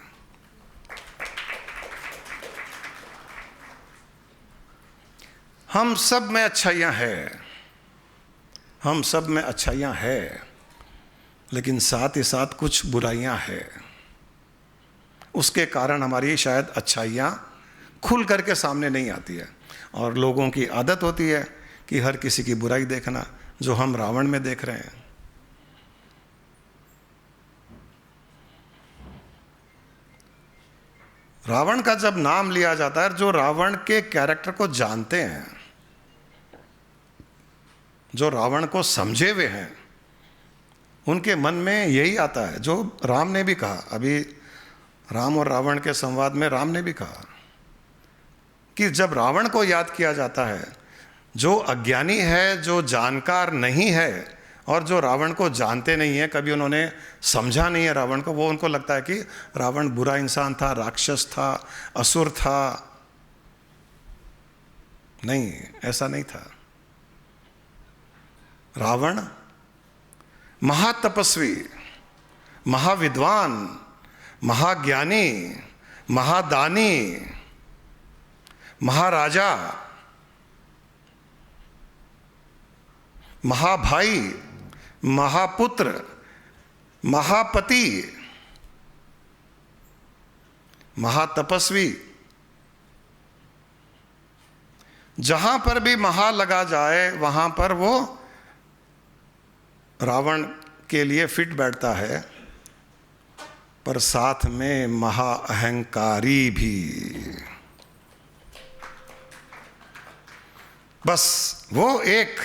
हम सब में अच्छाइयाँ हैं, हम सब में अच्छाइयाँ हैं, लेकिन साथ ही साथ कुछ बुराइयाँ हैं। उसके कारण हमारी शायद अच्छाइयाँ खुल करके सामने नहीं आती है, और लोगों की आदत होती है कि हर किसी की बुराई देखना, जो हम रावण में देख रहे हैं। रावण का जब नाम लिया जाता है, जो रावण के कैरेक्टर को जानते हैं, जो रावण को समझे हुए हैं, उनके मन में यही आता है जो राम ने भी कहा। अभी राम और रावण के संवाद में राम ने भी कहा कि जब रावण को याद किया जाता है, जो अज्ञानी है, जो जानकार नहीं है, और जो रावण को जानते नहीं है, कभी उन्होंने समझा नहीं है रावण को, वो उनको लगता है कि रावण बुरा इंसान था, राक्षस था, असुर था। नहीं, ऐसा नहीं था। रावण महातपस्वी, महाविद्वान, महाज्ञानी, महादानी, महाराजा, महाभाई, महापुत्र, महापति, महातपस्वी। जहां पर भी महा लगा जाए वहां पर वो रावण के लिए फिट बैठता है, पर साथ में महा अहंकारी भी। बस वो एक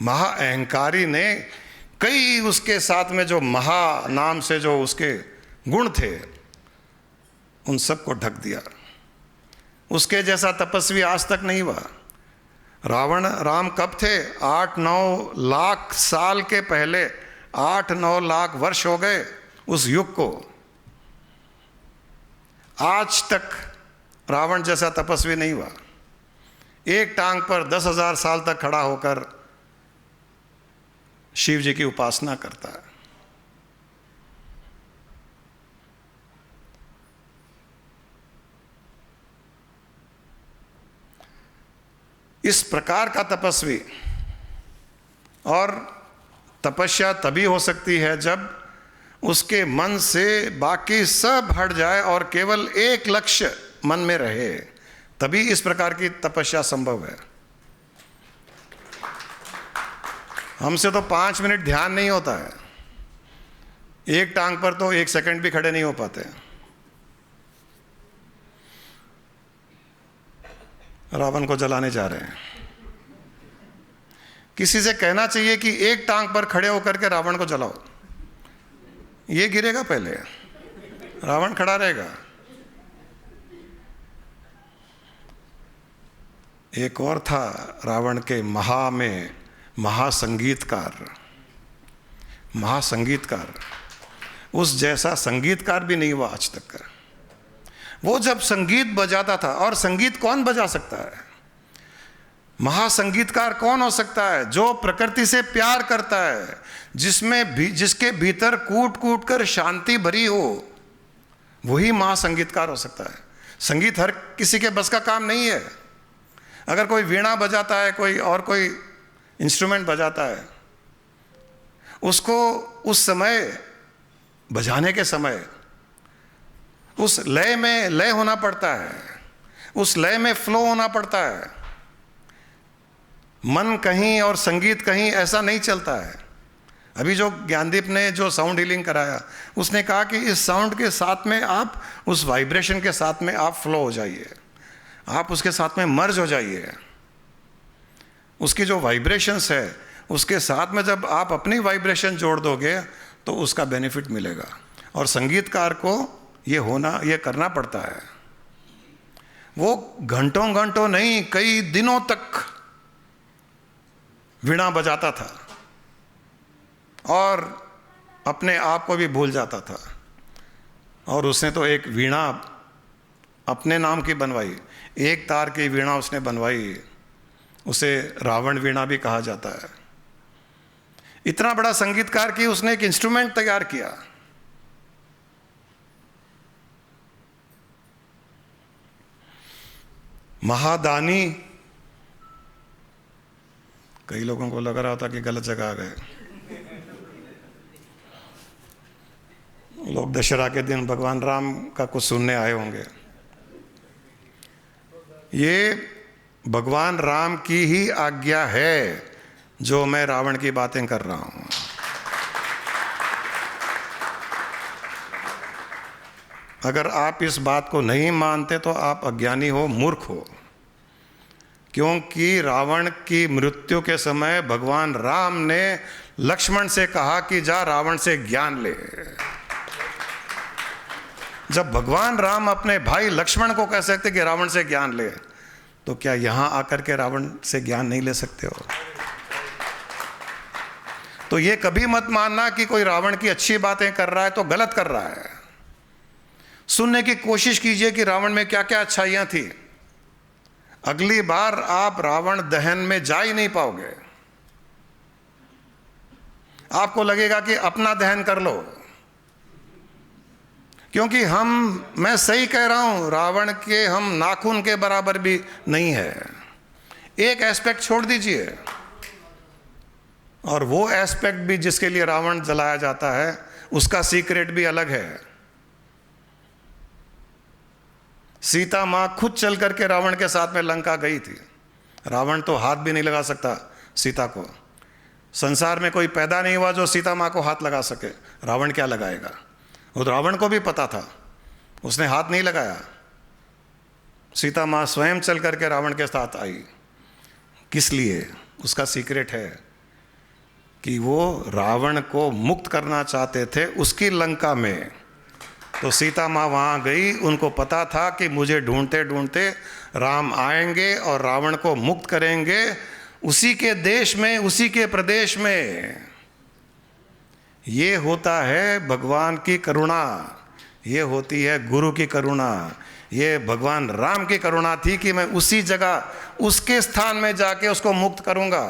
महा अहंकारी ने कई उसके साथ में जो महा नाम से जो उसके गुण थे, उन सबको ढक दिया। उसके जैसा तपस्वी आज तक नहीं हुआ। राम कब थे? 8-9 लाख साल के पहले, 8-9 लाख वर्ष हो गए उस युग को। आज तक रावण जैसा तपस्वी नहीं हुआ। एक टांग पर 10,000 साल तक खड़ा होकर शिव जी की उपासना करता है। इस प्रकार का तपस्वी, और तपस्या तभी हो सकती है जब उसके मन से बाकी सब हट जाए और केवल एक लक्ष्य मन में रहे, तभी इस प्रकार की तपस्या संभव है। हमसे तो 5 मिनट ध्यान नहीं होता है, एक टांग पर तो 1 सेकंड भी खड़े नहीं हो पाते। रावण को जलाने जा रहे हैं। किसी से कहना चाहिए कि एक टांग पर खड़े होकर के रावण को जलाओ, ये गिरेगा पहले, रावण खड़ा रहेगा। एक और था रावण के महासंगीतकार, उस जैसा संगीतकार भी नहीं हुआ आज तक का। वो जब संगीत बजाता था, और संगीत कौन बजा सकता है? महासंगीतकार कौन हो सकता है? जो प्रकृति से प्यार करता है, जिसके भीतर कूट कूट कर शांति भरी हो, वही महासंगीतकार हो सकता है। संगीत हर किसी के बस का काम नहीं है। अगर कोई वीणा बजाता है, कोई और कोई इंस्ट्रूमेंट बजाता है, उसको उस समय बजाने के समय उस लय में लय होना पड़ता है, उस लय में फ्लो होना पड़ता है। मन कहीं और संगीत कहीं, ऐसा नहीं चलता है। अभी जो ज्ञानदीप ने जो साउंड हीलिंग कराया, उसने कहा कि इस साउंड के साथ में आप, उस वाइब्रेशन के साथ में आप फ्लो हो जाइए, आप उसके साथ में मर्ज हो जाइए। उसकी जो वाइब्रेशंस है उसके साथ में जब आप अपनी वाइब्रेशन जोड़ दोगे तो उसका बेनिफिट मिलेगा। और संगीतकार को ये करना पड़ता है। वो घंटों घंटों नहीं, कई दिनों तक वीणा बजाता था और अपने आप को भी भूल जाता था। और उसने तो एक वीणा अपने नाम की बनवाई, एक तार की वीणा उसने बनवाई, उसे रावण वीणा भी कहा जाता है। इतना बड़ा संगीतकार कि उसने एक इंस्ट्रूमेंट तैयार किया। महादानी, कई लोगों को लग रहा था कि गलत जगह आ गए। लोग दशहरा के दिन भगवान राम का कुछ सुनने आए होंगे। ये भगवान राम की ही आज्ञा है जो मैं रावण की बातें कर रहा हूं। अगर आप इस बात को नहीं मानते तो आप अज्ञानी हो, मूर्ख हो। क्योंकि रावण की मृत्यु के समय भगवान राम ने लक्ष्मण से कहा कि जा रावण से ज्ञान ले। जब भगवान राम अपने भाई लक्ष्मण को कह सकते कि रावण से ज्ञान ले, तो क्या यहां आकर के रावण से ज्ञान नहीं ले सकते हो? तो ये कभी मत मानना कि कोई रावण की अच्छी बातें कर रहा है तो गलत कर रहा है। सुनने की कोशिश कीजिए कि रावण में क्या क्या अच्छाइयां थी। अगली बार आप रावण दहन में जा ही नहीं पाओगे। आपको लगेगा कि अपना दहन कर लो, क्योंकि मैं सही कह रहा हूं, रावण के हम नाखून के बराबर भी नहीं है। एक एस्पेक्ट छोड़ दीजिए, और वो एस्पेक्ट भी जिसके लिए रावण जलाया जाता है उसका सीक्रेट भी अलग है। सीता मां खुद चल करके रावण के साथ में लंका गई थी। रावण तो हाथ भी नहीं लगा सकता सीता को। संसार में कोई पैदा नहीं हुआ जो सीता मां को हाथ लगा सके। रावण क्या लगाएगा? वो रावण को भी पता था, उसने हाथ नहीं लगाया। सीता मां स्वयं चल करके रावण के साथ आई। किस लिए? उसका सीक्रेट है कि वो रावण को मुक्त करना चाहते थे उसकी लंका में। तो सीता माँ वहाँ गई, उनको पता था कि मुझे ढूंढते ढूंढते राम आएंगे और रावण को मुक्त करेंगे उसी के देश में, उसी के प्रदेश में। ये होता है भगवान की करुणा, ये होती है गुरु की करुणा। ये भगवान राम की करुणा थी कि मैं उसी जगह, उसके स्थान में जाके उसको मुक्त करूँगा,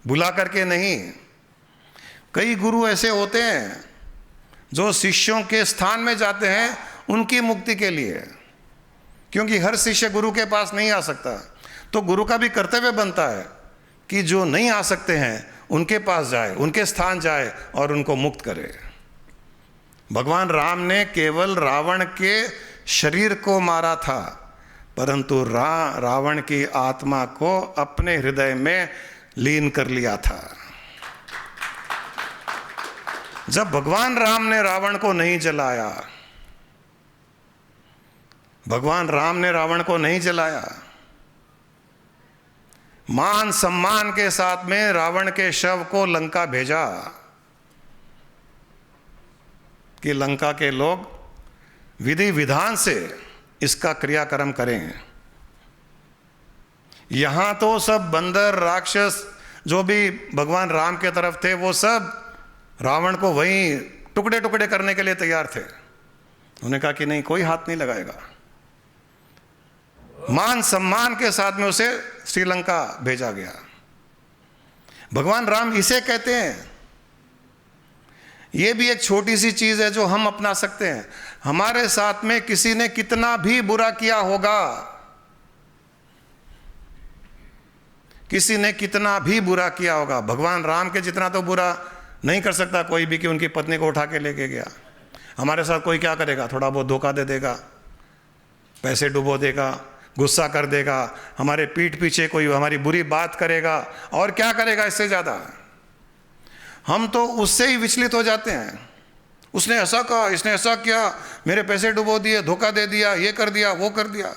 बुला करके नहीं। कई गुरु ऐसे होते हैं जो शिष्यों के स्थान में जाते हैं उनकी मुक्ति के लिए, क्योंकि हर शिष्य गुरु के पास नहीं आ सकता। तो गुरु का भी कर्तव्य बनता है कि जो नहीं आ सकते हैं उनके पास जाए, उनके स्थान जाए और उनको मुक्त करे। भगवान राम ने केवल रावण के शरीर को मारा था, परंतु रावण की आत्मा को अपने हृदय में लीन कर लिया था। जब भगवान राम ने रावण को नहीं जलाया, भगवान राम ने रावण को नहीं जलाया, मान सम्मान के साथ में रावण के शव को लंका भेजा कि लंका के लोग विधि विधान से इसका क्रियाक्रम करें। यहां तो सब बंदर राक्षस जो भी भगवान राम के तरफ थे वो सब रावण को वहीं टुकड़े टुकड़े करने के लिए तैयार थे। उन्होंने कहा कि नहीं, कोई हाथ नहीं लगाएगा। मान सम्मान के साथ में उसे श्रीलंका भेजा गया। भगवान राम इसे कहते हैं। यह भी एक छोटी सी चीज है जो हम अपना सकते हैं। हमारे साथ में किसी ने कितना भी बुरा किया होगा, किसी ने कितना भी बुरा किया होगा, भगवान राम के जितना तो बुरा नहीं कर सकता कोई भी कि उनकी पत्नी को उठा के लेके गया। हमारे साथ कोई क्या करेगा? थोड़ा बहुत धोखा दे देगा, पैसे डुबो देगा, गुस्सा कर देगा, हमारे पीठ पीछे कोई हमारी बुरी बात करेगा, और क्या करेगा इससे ज़्यादा। हम तो उससे ही विचलित हो जाते हैं। उसने ऐसा कहा, इसने ऐसा किया, मेरे पैसे डुबो दिए, धोखा दे दिया, ये कर दिया, वो कर दिया।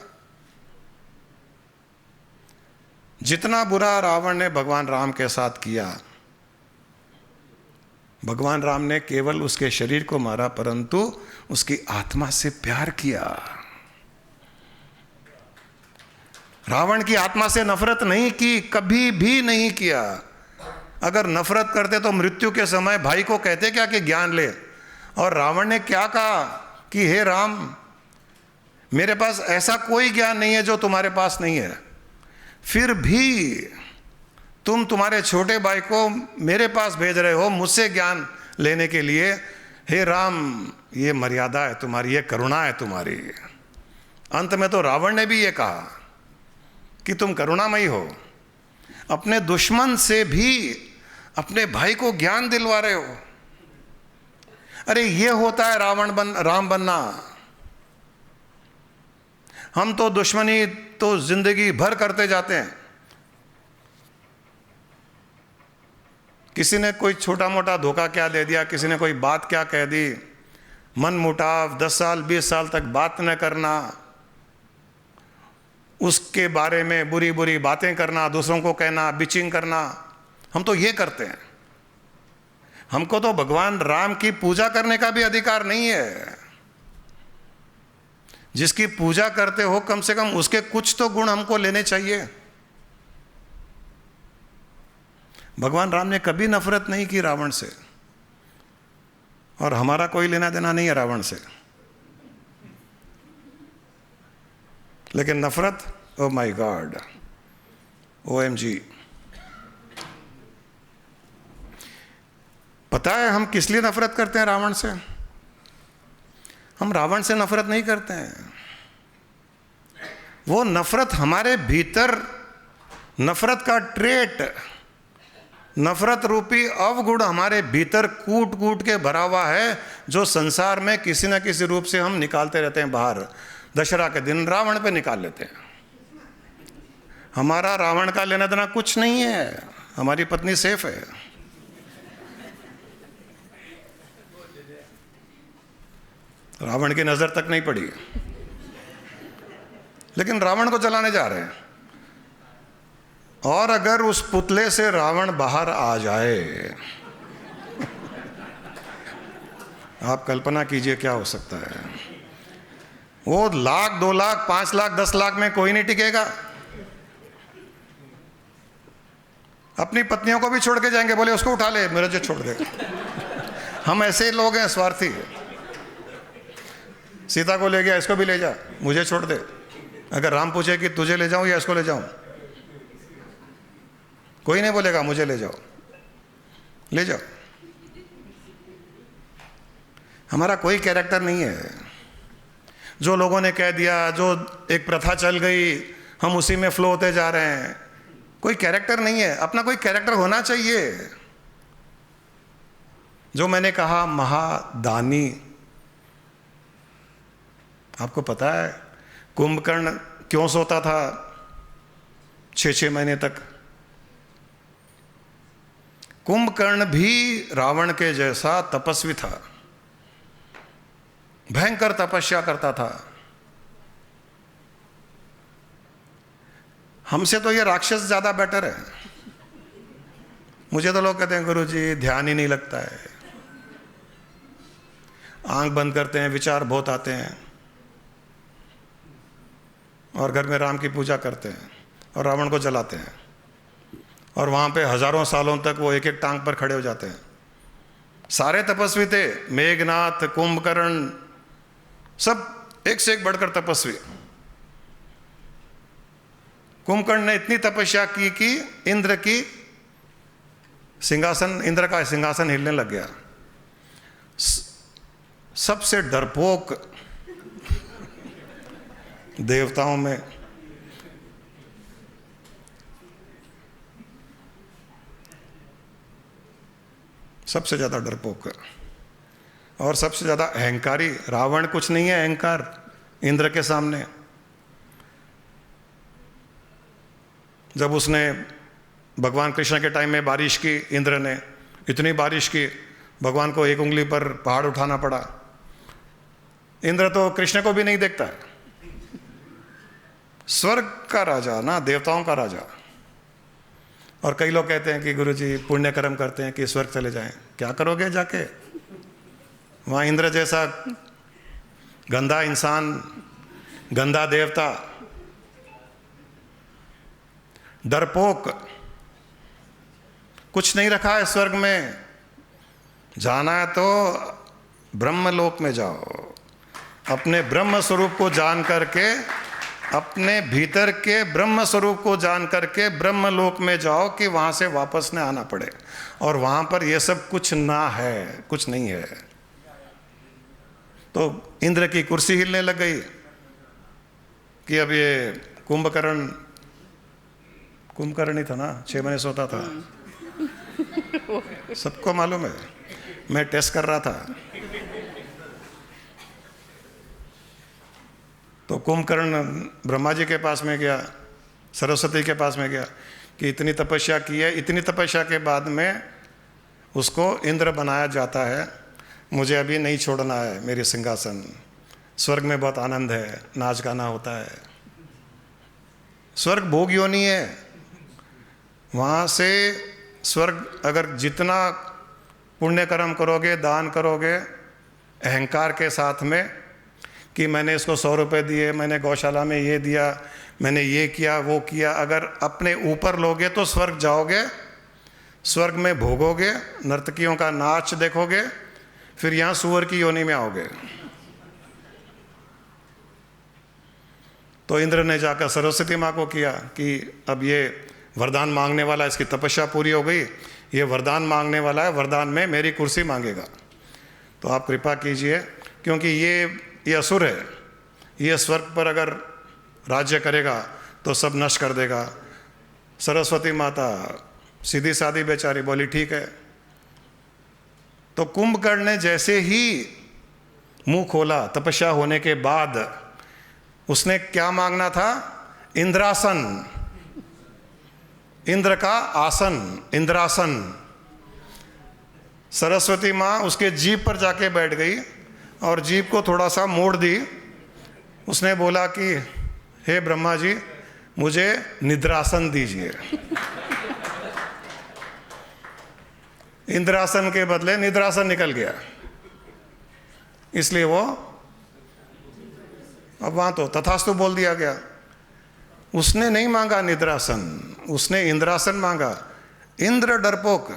जितना बुरा रावण ने भगवान राम के साथ किया, भगवान राम ने केवल उसके शरीर को मारा, परंतु उसकी आत्मा से प्यार किया। रावण की आत्मा से नफरत नहीं की, कभी भी नहीं किया। अगर नफरत करते तो मृत्यु के समय भाई को कहते क्या कि ज्ञान ले। और रावण ने क्या कहा कि हे राम, मेरे पास ऐसा कोई ज्ञान नहीं है जो तुम्हारे पास नहीं है, फिर भी तुम तुम्हारे छोटे भाई को मेरे पास भेज रहे हो मुझसे ज्ञान लेने के लिए। हे राम, ये मर्यादा है तुम्हारी, ये करुणा है तुम्हारी। अंत में तो रावण ने भी ये कहा कि तुम करुणामयी हो, अपने दुश्मन से भी अपने भाई को ज्ञान दिलवा रहे हो। अरे ये होता है राम बनना। हम तो दुश्मनी तो जिंदगी भर करते जाते हैं। किसी ने कोई छोटा मोटा धोखा क्या दे दिया, किसी ने कोई बात क्या कह दी, मन मुटाव, 10 साल 20 साल तक बात न करना, उसके बारे में बुरी बुरी बातें करना, दूसरों को कहना, बिचिंग करना, हम तो ये करते हैं। हमको तो भगवान राम की पूजा करने का भी अधिकार नहीं है। जिसकी पूजा करते हो कम से कम उसके कुछ तो गुण हमको लेने चाहिए। भगवान राम ने कभी नफरत नहीं की रावण से, और हमारा कोई लेना देना नहीं है रावण से। लेकिन नफरत, ओ माय गॉड, OMG। पता है हम किस लिए नफरत करते हैं रावण से? हम रावण से नफरत नहीं करते हैं। वो नफरत हमारे भीतर, नफरत का ट्रेट, नफरत रूपी अवगुण हमारे भीतर कूट कूट के भरा हुआ है, जो संसार में किसी न किसी रूप से हम निकालते रहते हैं बाहर। दशहरा के दिन रावण पे निकाल लेते हैं। हमारा रावण का लेना देना कुछ नहीं है, हमारी पत्नी सेफ है। रावण की नजर तक नहीं पड़ी, लेकिन रावण को जलाने जा रहे हैं। और अगर उस पुतले से रावण बाहर आ जाए, आप कल्पना कीजिए क्या हो सकता है। वो 1 लाख 2 लाख 5 लाख 10 लाख में कोई नहीं टिकेगा। अपनी पत्नियों को भी छोड़ के जाएंगे, बोले उसको उठा ले, मुझे छोड़ दे। हम ऐसे लोग हैं, स्वार्थी। सीता को ले गया, इसको भी ले जा, मुझे छोड़ दे। अगर राम पूछे कि तुझे ले जाऊं या इसको ले जाऊं, कोई नहीं बोलेगा मुझे ले जाओ, ले जाओ। हमारा कोई कैरेक्टर नहीं है। जो लोगों ने कह दिया, जो एक प्रथा चल गई, हम उसी में फ्लो होते जा रहे हैं। कोई कैरेक्टर नहीं है। अपना कोई कैरेक्टर होना चाहिए। जो मैंने कहा, महादानी। आपको पता है कुंभकर्ण क्यों सोता था 6-6 महीने तक? कुंभकर्ण भी रावण के जैसा तपस्वी था, भयंकर तपस्या करता था। हमसे तो ये राक्षस ज्यादा बेटर है। मुझे तो लोग कहते हैं गुरुजी ध्यान ही नहीं लगता है, आंख बंद करते हैं, विचार बहुत आते हैं, और घर में राम की पूजा करते हैं और रावण को जलाते हैं, और वहाँ पे हजारों सालों तक वो एक एक टांग पर खड़े हो जाते हैं। सारे तपस्वी थे, मेघनाथ, कुंभकर्ण, सब एक से एक बढ़कर तपस्वी। कुंभकर्ण ने इतनी तपस्या की कि इंद्र की सिंहासन, इंद्र का सिंहासन हिलने लग गया। सबसे डरपोक देवताओं में सबसे ज्यादा डरपोक और सबसे ज्यादा अहंकारी रावण कुछ नहीं है। अहंकार इंद्र के सामने। जब उसने भगवान कृष्ण के टाइम में बारिश की, इंद्र ने इतनी बारिश की, भगवान को एक उंगली पर पहाड़ उठाना पड़ा। इंद्र तो कृष्ण को भी नहीं देखता है, स्वर्ग का राजा ना, देवताओं का राजा। और कई लोग कहते हैं कि गुरुजी पुण्य कर्म करते हैं कि स्वर्ग चले जाएं। क्या करोगे जाके वहाँ? इंद्र जैसा गंदा इंसान, गंदा देवता, डरपोक, कुछ नहीं रखा है स्वर्ग में। जाना है तो ब्रह्मलोक में जाओ, अपने ब्रह्म स्वरूप को जान करके, अपने भीतर के ब्रह्म स्वरूप को जान करके ब्रह्मलोक में जाओ कि वहाँ से वापस न आना पड़े। और वहाँ पर ये सब कुछ ना है, कुछ नहीं है। तो इंद्र की कुर्सी हिलने लग गई कि अब ये कुंभकर्ण ही था ना, 6 महीने सोता था, सबको मालूम है, मैं टेस्ट कर रहा था। तो कुंभकर्ण ब्रह्मा जी के पास में गया, सरस्वती के पास में गया कि इतनी तपस्या की है, इतनी तपस्या के बाद में उसको इंद्र बनाया जाता है, मुझे अभी नहीं छोड़ना है मेरी सिंहासन। स्वर्ग में बहुत आनंद है, नाच गाना होता है, स्वर्ग भोग योनि है। वहाँ से स्वर्ग अगर जितना पुण्य कर्म करोगे, दान करोगे अहंकार के साथ में कि मैंने इसको 100 रुपये दिए, मैंने गौशाला में ये दिया, मैंने ये किया वो किया, अगर अपने ऊपर लोगे तो स्वर्ग जाओगे, स्वर्ग में भोगोगे, नर्तकियों का नाच देखोगे, फिर यहाँ सुअर की योनि में आओगे। तो इंद्र ने जाकर सरस्वती माँ को किया कि अब ये वरदान मांगने वाला, इसकी तपस्या पूरी हो गई, ये वरदान मांगने वाला है, वरदान में मेरी कुर्सी मांगेगा, तो आप कृपा कीजिए, क्योंकि ये असुर है, ये स्वर्ग पर अगर राज्य करेगा तो सब नष्ट कर देगा। सरस्वती माता सीधी सादी बेचारी बोली ठीक है। तो कुंभकर्ण ने जैसे ही मुंह खोला तपस्या होने के बाद, उसने क्या मांगना था? इंद्रासन, इंद्र का आसन, इंद्रासन। सरस्वती माँ उसके जीभ पर जाके बैठ गई और जीभ को थोड़ा सा मोड़ दी। उसने बोला कि हे ब्रह्मा जी, मुझे निद्रासन दीजिए। इंद्रासन के बदले निद्रासन निकल गया, इसलिए वो अब वहां तो तथास्तु बोल दिया गया। उसने नहीं मांगा निद्रासन, उसने इंद्रासन मांगा। इंद्र डरपोक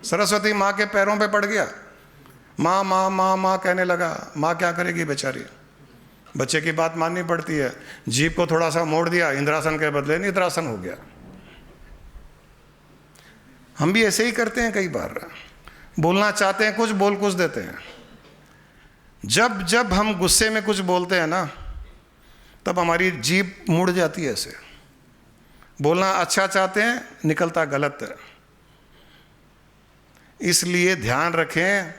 सरस्वती माँ के पैरों पे पड़ गया, माँ माँ माँ माँ कहने लगा। माँ क्या करेगी बेचारी, बच्चे की बात माननी पड़ती है। जीभ को थोड़ा सा मोड़ दिया, इंद्रासन के बदले निद्रासन हो गया। हम भी ऐसे ही करते हैं, कई बार बोलना चाहते हैं कुछ, बोल कुछ देते हैं। जब जब हम गुस्से में कुछ बोलते हैं ना, तब हमारी जीभ मुड़ जाती है ऐसे। बोलना अच्छा चाहते हैं, निकलता गलत है। इसलिए ध्यान रखें,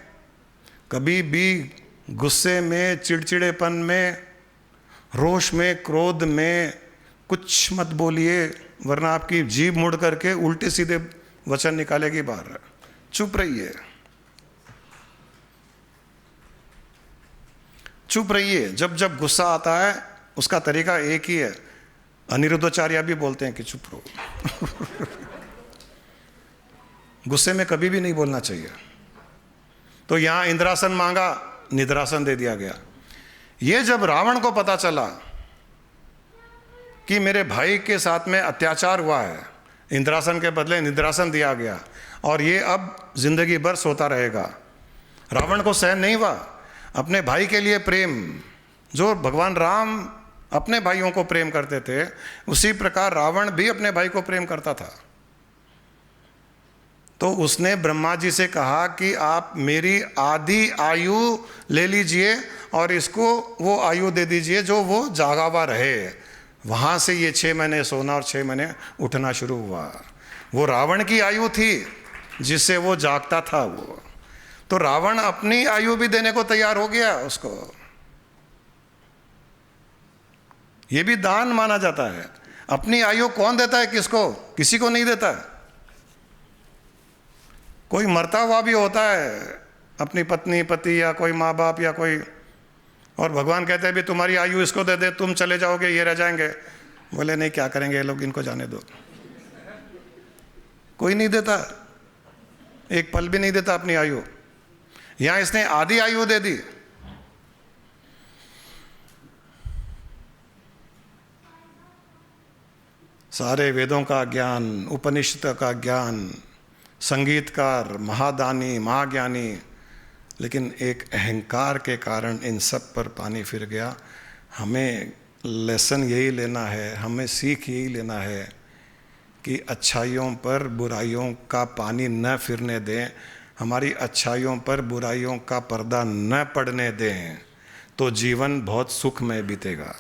कभी भी गुस्से में, चिड़चिड़ेपन में, रोष में, क्रोध में कुछ मत बोलिए, वरना आपकी जीभ मुड़ करके उल्टे सीधे वचन निकालेगी बाहर। चुप रहिए, चुप रहिए। जब जब गुस्सा आता है उसका तरीका एक ही है। अनिरुद्धाचार्य भी बोलते हैं कि चुप रहो। गुस्से में कभी भी नहीं बोलना चाहिए। तो यहां इंद्रासन मांगा, निद्रासन दे दिया गया। ये जब रावण को पता चला कि मेरे भाई के साथ में अत्याचार हुआ है, इंद्रासन के बदले निद्रासन दिया गया और ये अब जिंदगी भर सोता रहेगा, रावण को सहन नहीं हुआ। अपने भाई के लिए प्रेम, जो भगवान राम अपने भाइयों को प्रेम करते थे, उसी प्रकार रावण भी अपने भाई को प्रेम करता था। तो उसने ब्रह्मा जी से कहा कि आप मेरी आधी आयु ले लीजिए और इसको वो आयु दे दीजिए जो वो जागा हुआ रहे। वहाँ से ये 6 महीने सोना और 6 महीने उठना शुरू हुआ। वो रावण की आयु थी जिससे वो जागता था वो। तो रावण अपनी आयु भी देने को तैयार हो गया उसको। ये भी दान माना जाता है। अपनी आयु कौन देता है किसको? किसी को नहीं देता। कोई मरता हुआ भी होता है, अपनी पत्नी, पति या कोई माँ बाप या कोई, और भगवान कहते हैं भी तुम्हारी आयु इसको दे दे, तुम चले जाओगे, ये रह जाएंगे। बोले नहीं, क्या करेंगे ये लोग, इनको जाने दो। कोई नहीं देता, एक पल भी नहीं देता अपनी आयु। यहां इसने आधी आयु दे दी। सारे वेदों का ज्ञान, उपनिषद का ज्ञान, संगीतकार, महादानी, महाज्ञानी, लेकिन एक अहंकार के कारण इन सब पर पानी फिर गया। हमें लेसन यही लेना है, हमें सीख यही लेना है कि अच्छाइयों पर बुराइयों का पानी न फिरने दें, हमारी अच्छाइयों पर बुराइयों का पर्दा न पड़ने दें, तो जीवन बहुत सुखमय बीतेगा।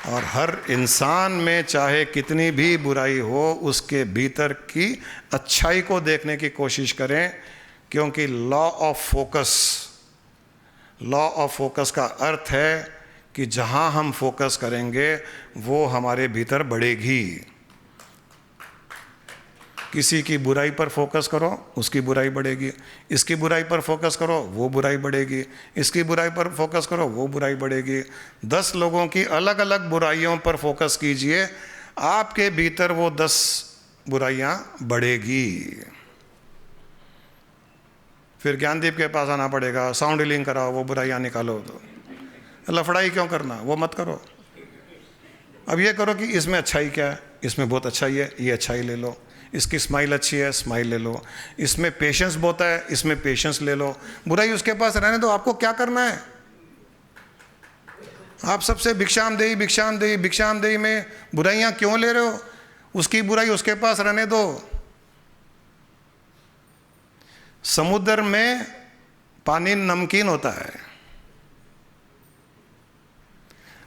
और हर इंसान में चाहे कितनी भी बुराई हो, उसके भीतर की अच्छाई को देखने की कोशिश करें, क्योंकि लॉ ऑफ फोकस का अर्थ है कि जहां हम फोकस करेंगे वो हमारे भीतर बढ़ेगी। किसी की बुराई पर फोकस करो, उसकी बुराई बढ़ेगी। इसकी बुराई पर फोकस करो, वो बुराई बढ़ेगी। इसकी बुराई पर फोकस करो, वो बुराई बढ़ेगी। 10 लोगों की अलग अलग बुराइयों पर फोकस कीजिए, आपके भीतर वो 10 बुराइयां बढ़ेगी। फिर ज्ञानदीप के पास आना पड़ेगा, साउंड हीलिंग कराओ, वो बुराइयां निकालो। तो लफड़ाई क्यों करना, वो मत करो। अब ये करो कि इसमें अच्छाई क्या है, इसमें बहुत अच्छाई है, ये अच्छाई ले लो। इसकी स्माइल अच्छी है, स्माइल ले लो। इसमें पेशेंस बहुत है, इसमें पेशेंस ले लो। बुराई उसके पास रहने दो, आपको क्या करना है? आप सबसे भिक्षाम देही में बुराइयां क्यों ले रहे हो? उसकी बुराई उसके पास रहने दो। समुद्र में पानी नमकीन होता है,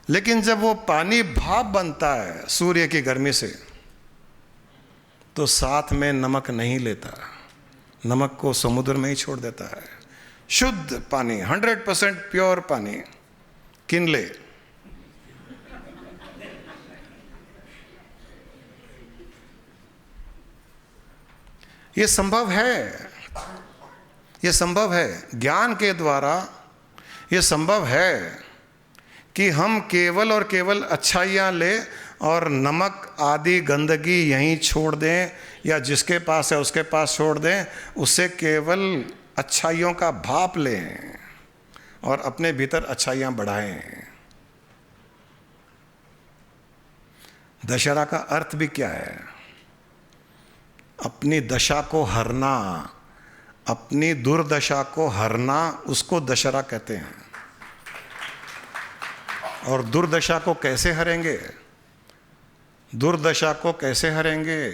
लेकिन जब वो पानी भाप बनता है सूर्य की गर्मी से, तो साथ में नमक नहीं लेता, नमक को समुद्र में ही छोड़ देता है। शुद्ध पानी, 100% प्योर पानी, किनले। ये संभव है, ये संभव है। ज्ञान के द्वारा ये संभव है कि हम केवल और केवल अच्छाइयाँ लें और नमक आदि गंदगी यहीं छोड़ दें, या जिसके पास है उसके पास छोड़ दें। उससे केवल अच्छाइयों का भाप लें और अपने भीतर अच्छाइयाँ बढ़ाएं। दशहरा का अर्थ भी क्या है? अपनी दशा को हरना, अपनी दुर्दशा को हरना, उसको दशहरा कहते हैं। और दुर्दशा को कैसे हरेंगे? दुर्दशा को कैसे हरेंगे?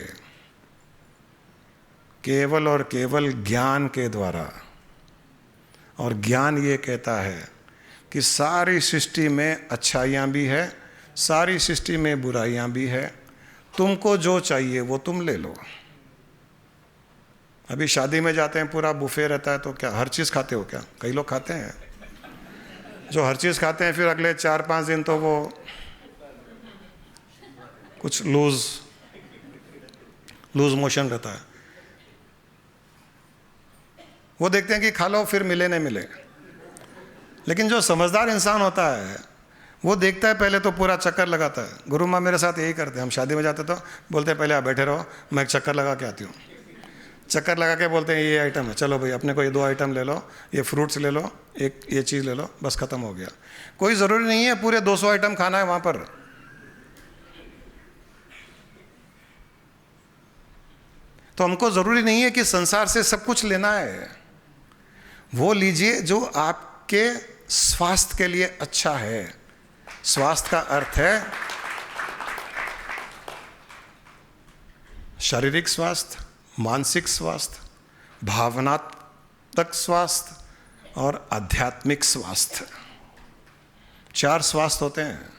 केवल और केवल ज्ञान के द्वारा। और ज्ञान ये कहता है कि सारी सृष्टि में अच्छाइयाँ भी है, सारी सृष्टि में बुराइयाँ भी है, तुमको जो चाहिए वो तुम ले लो। अभी शादी में जाते हैं, पूरा बुफे रहता है, तो क्या हर चीज़ खाते हो क्या? कई लोग खाते हैं। जो हर चीज़ खाते हैं, फिर अगले 4-5 दिन तो वो कुछ लूज मोशन रहता है। वो देखते हैं कि खा लो, फिर मिले नहीं मिले। लेकिन जो समझदार इंसान होता है, वो देखता है, पहले तो पूरा चक्कर लगाता है। गुरु माँ मेरे साथ यही करते हैं। हम शादी में जाते तो बोलते हैं पहले आप बैठे रहो, मैं एक चक्कर लगा के आती हूँ। चक्कर लगा के बोलते हैं ये आइटम है, चलो भाई अपने को ये 2 आइटम ले लो, ये फ्रूट्स ले लो, एक ये चीज़ ले लो, बस ख़त्म हो गया। कोई ज़रूरी नहीं है पूरे 200 आइटम खाना है वहाँ पर। तो हमको ज़रूरी नहीं है कि संसार से सब कुछ लेना है। वो लीजिए जो आपके स्वास्थ्य के लिए अच्छा है। स्वास्थ्य का अर्थ है शारीरिक स्वास्थ्य, मानसिक स्वास्थ्य, भावनात्मक स्वास्थ्य और आध्यात्मिक स्वास्थ्य। 4 स्वास्थ्य होते हैं,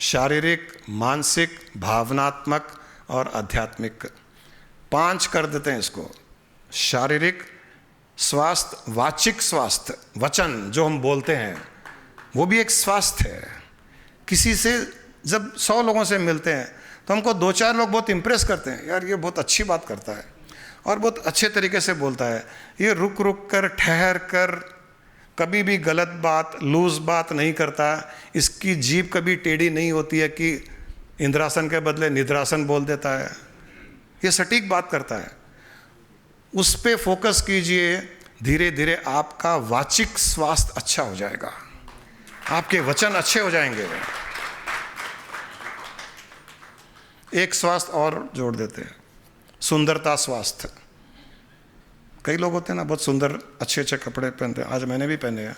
शारीरिक, मानसिक, भावनात्मक और आध्यात्मिक। 5 कर देते हैं इसको। शारीरिक स्वास्थ्य, वाचिक स्वास्थ्य, वचन जो हम बोलते हैं, वो भी एक स्वास्थ्य है। किसी से जब 100 लोगों से मिलते हैं तो हमको 2-4 लोग बहुत इम्प्रेस करते हैं, यार ये बहुत अच्छी बात करता है और बहुत अच्छे तरीके से बोलता है, ये रुक रुक कर ठहर कर कभी भी गलत बात लूज बात नहीं करता, इसकी जीभ कभी टेढ़ी नहीं होती है कि इंद्रासन के बदले निद्रासन बोल देता है, ये सटीक बात करता है। उस पे फोकस कीजिए, धीरे धीरे आपका वाचिक स्वास्थ्य अच्छा हो जाएगा, आपके वचन अच्छे हो जाएंगे। एक स्वास्थ्य और जोड़ देते हैं, सुंदरता स्वास्थ्य। कई लोग होते हैं ना, बहुत सुंदर अच्छे अच्छे कपड़े पहनते हैं, आज मैंने भी पहने हैं।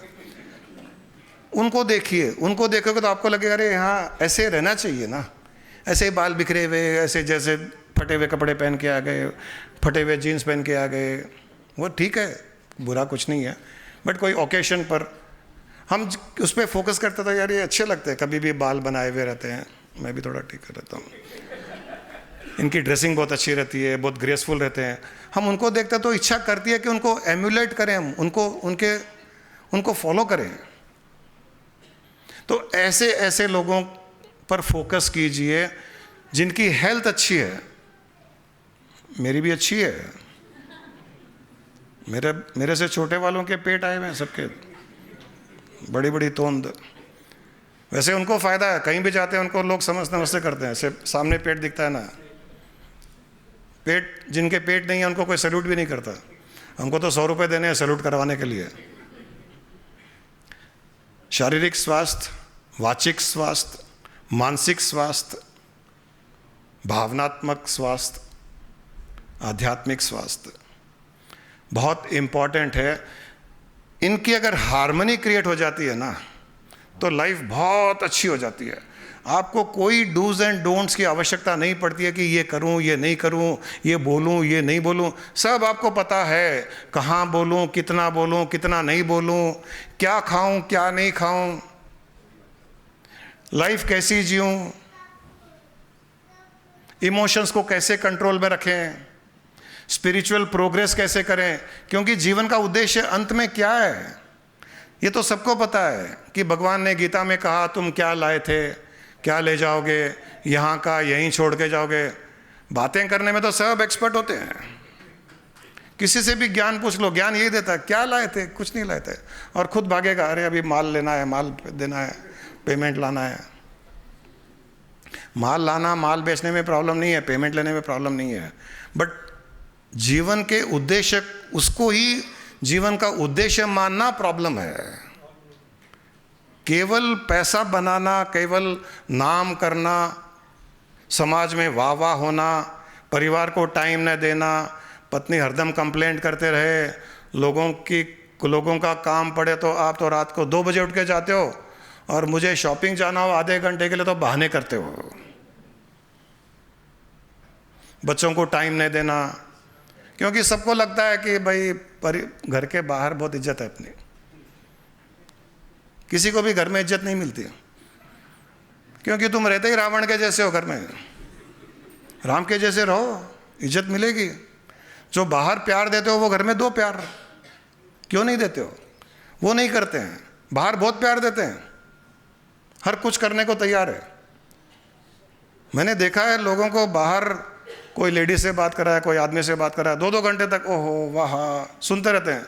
उनको देखिए, उनको देखोगे तो आपको लगेगा अरे हाँ ऐसे रहना चाहिए ना, ऐसे बाल बिखरे हुए, ऐसे जैसे फटे हुए कपड़े पहन के आ गए, फटे हुए जीन्स पहन के आ गए, वो ठीक है, बुरा कुछ नहीं है, बट कोई ओकेशन पर हम उस पर फोकस करते थे, यार ये अच्छे लगते हैं, कभी भी बाल बनाए हुए रहते हैं, मैं भी थोड़ा ठीक कर रहता हूँ, इनकी ड्रेसिंग बहुत अच्छी रहती है, बहुत ग्रेसफुल रहते हैं। हम उनको देखते तो इच्छा करती है कि उनको एम्यूलेट करें, हम उनको फॉलो करें। तो ऐसे ऐसे लोगों पर फोकस कीजिए जिनकी हेल्थ अच्छी है। मेरी भी अच्छी है, मेरे से छोटे वालों के पेट आए हुए हैं सबके, बड़ी बड़ी तोंद। वैसे उनको फ़ायदा है, कहीं भी जाते हैं उनको लोग नमस्ते करते हैं, ऐसे सामने पेट दिखता है ना। पेट जिनके पेट नहीं है उनको कोई सैल्यूट भी नहीं करता, हमको तो 100 रुपये देने हैं सैल्यूट करवाने के लिए। शारीरिक स्वास्थ्य, वाचिक स्वास्थ्य, मानसिक स्वास्थ्य, भावनात्मक स्वास्थ्य, आध्यात्मिक स्वास्थ्य बहुत इम्पॉर्टेंट है। इनकी अगर हार्मनी क्रिएट हो जाती है ना तो लाइफ बहुत अच्छी हो जाती है। आपको कोई डूज एंड डोंट्स की आवश्यकता नहीं पड़ती है कि ये करूं, ये नहीं करूं, ये बोलूं, ये नहीं बोलूं। सब आपको पता है, कहाँ बोलूं, कितना नहीं बोलूं, क्या खाऊं, क्या नहीं खाऊं, लाइफ कैसी जीऊं, इमोशंस को कैसे कंट्रोल में रखें, स्पिरिचुअल प्रोग्रेस कैसे करें। क्योंकि जीवन का उद्देश्य अंत में क्या है ये तो सबको पता है कि भगवान ने गीता में कहा तुम क्या लाए थे, क्या ले जाओगे, यहाँ का यहीं छोड़ के जाओगे। बातें करने में तो सब एक्सपर्ट होते हैं, किसी से भी ज्ञान पूछ लो, ज्ञान यही देता है क्या लाए थे, कुछ नहीं लाए थे, और खुद भागेगा, अरे अभी माल लेना है, माल देना है, पेमेंट लाना है। माल लाना, माल बेचने में प्रॉब्लम नहीं है, पेमेंट लेने में प्रॉब्लम नहीं है, बट जीवन के उद्देश्य, उसको ही जीवन का उद्देश्य मानना प्रॉब्लम है। केवल पैसा बनाना, केवल नाम करना, समाज में वाह वाह होना, परिवार को टाइम न देना, पत्नी हरदम कंप्लेंट करते रहे, लोगों का काम पड़े तो आप तो रात को 2 बजे उठ के जाते हो और मुझे शॉपिंग जाना हो आधे घंटे के लिए तो बहाने करते हो। बच्चों को टाइम नहीं देना, क्योंकि सबको लगता है कि भाई घर के बाहर बहुत इज्जत है अपनी, किसी को भी घर में इज्जत नहीं मिलती, क्योंकि तुम रहते ही रावण के जैसे हो, घर में राम के जैसे रहो, इज्जत मिलेगी। जो बाहर प्यार देते हो वो घर में दो प्यार, क्यों नहीं देते हो? वो नहीं करते हैं, बाहर बहुत प्यार देते हैं, हर कुछ करने को तैयार है। मैंने देखा है लोगों को, बाहर कोई लेडी से बात कर रहा है, कोई आदमी से बात कर रहा है, 2-2 घंटे तक ओहो वाह सुनते रहते हैं।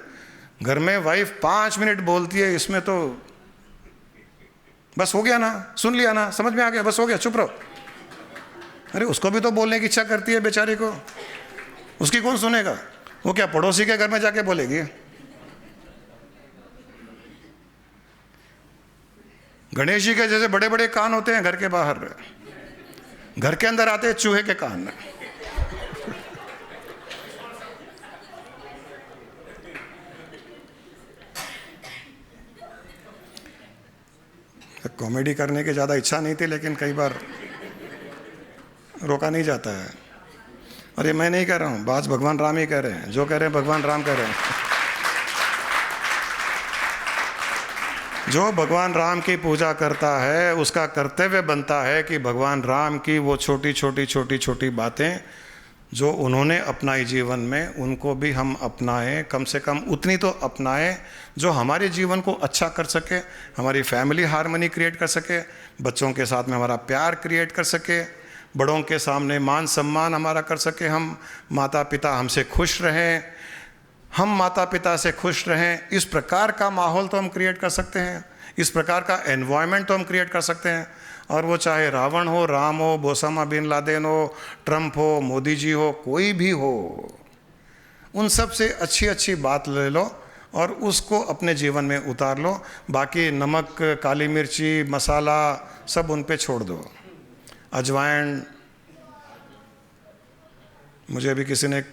घर में वाइफ 5 मिनट बोलती है, इसमें तो बस हो गया ना, सुन लिया ना, समझ में आ गया, बस हो गया, चुप रहो। अरे उसको भी तो बोलने की इच्छा करती है बेचारी को, उसकी कौन सुनेगा? वो क्या पड़ोसी के घर में जाके बोलेगी? गणेश जी के जैसे बड़े बड़े कान होते हैं घर के बाहर, घर के अंदर आते हैं चूहे के कान। कॉमेडी करने की ज़्यादा इच्छा नहीं थी, लेकिन कई बार रोका नहीं जाता है। और ये मैं नहीं कह रहा हूँ, बात भगवान राम ही कह रहे हैं, जो कह रहे हैं भगवान राम कह रहे हैं। जो भगवान राम की पूजा करता है उसका कर्तव्य बनता है कि भगवान राम की वो छोटी छोटी बातें जो उन्होंने अपनाई जीवन में, उनको भी हम अपनाएं, कम से कम उतनी तो अपनाएं जो हमारे जीवन को अच्छा कर सके, हमारी फैमिली हार्मनी क्रिएट कर सके, बच्चों के साथ में हमारा प्यार क्रिएट कर सके, बड़ों के सामने मान सम्मान हमारा कर सके, हम माता पिता हमसे खुश रहें, हम माता पिता से खुश रहें। इस प्रकार का माहौल तो हम क्रिएट कर सकते हैं, इस प्रकार का एनवायरनमेंट तो हम क्रिएट कर सकते हैं। और वो चाहे रावण हो, राम हो, ओसामा बिन लादेन हो, ट्रंप हो, मोदी जी हो, कोई भी हो, उन सब से अच्छी अच्छी बात ले लो और उसको अपने जीवन में उतार लो। बाकी नमक, काली मिर्ची, मसाला सब उन पे छोड़ दो। अजवाइन, मुझे अभी किसी ने एक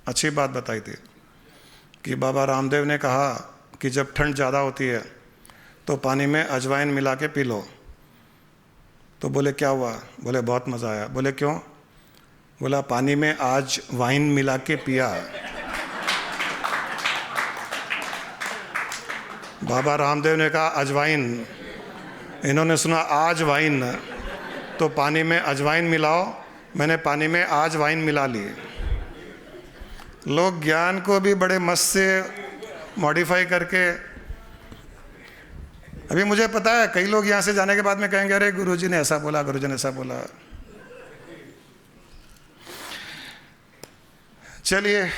अच्छी बात बताई थी कि बाबा रामदेव ने कहा कि जब ठंड ज़्यादा होती है तो पानी में अजवाइन मिला के पी लो। तो बोले क्या हुआ? बोले बहुत मज़ा आया। बोले क्यों? बोला पानी में आज वाइन मिला के पिया। बाबा रामदेव ने कहा अजवाइन, इन्होंने सुना आज वाइन, तो पानी में अजवाइन मिलाओ। मैंने पानी में आज वाइन मिला ली। लोग ज्ञान को भी बड़े मस्त से मॉडिफाई करके, अभी मुझे पता है कई लोग यहाँ से जाने के बाद में कहेंगे अरे गुरुजी ने ऐसा बोला, गुरुजी ने ऐसा बोला। चलिए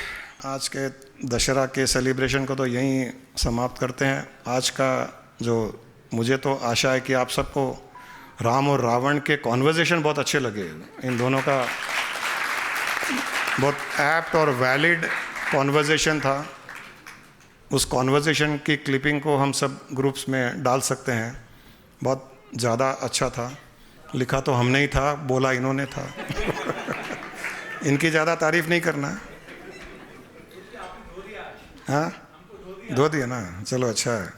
आज के दशहरा के सेलिब्रेशन को तो यहीं समाप्त करते हैं। आज का जो मुझे तो आशा है कि आप सबको राम और रावण के कॉन्वर्जेशन बहुत अच्छे लगे। इन दोनों का बहुत एप्ट और वैलिड कॉन्वर्जेशन था। उस कॉन्वर्जेशन की क्लिपिंग को हम सब ग्रुप्स में डाल सकते हैं। बहुत ज़्यादा अच्छा था। लिखा तो हमने ही था, बोला इन्होंने था। इनकी ज़्यादा तारीफ नहीं करना। हाँ, धो दिया ना, चलो अच्छा है।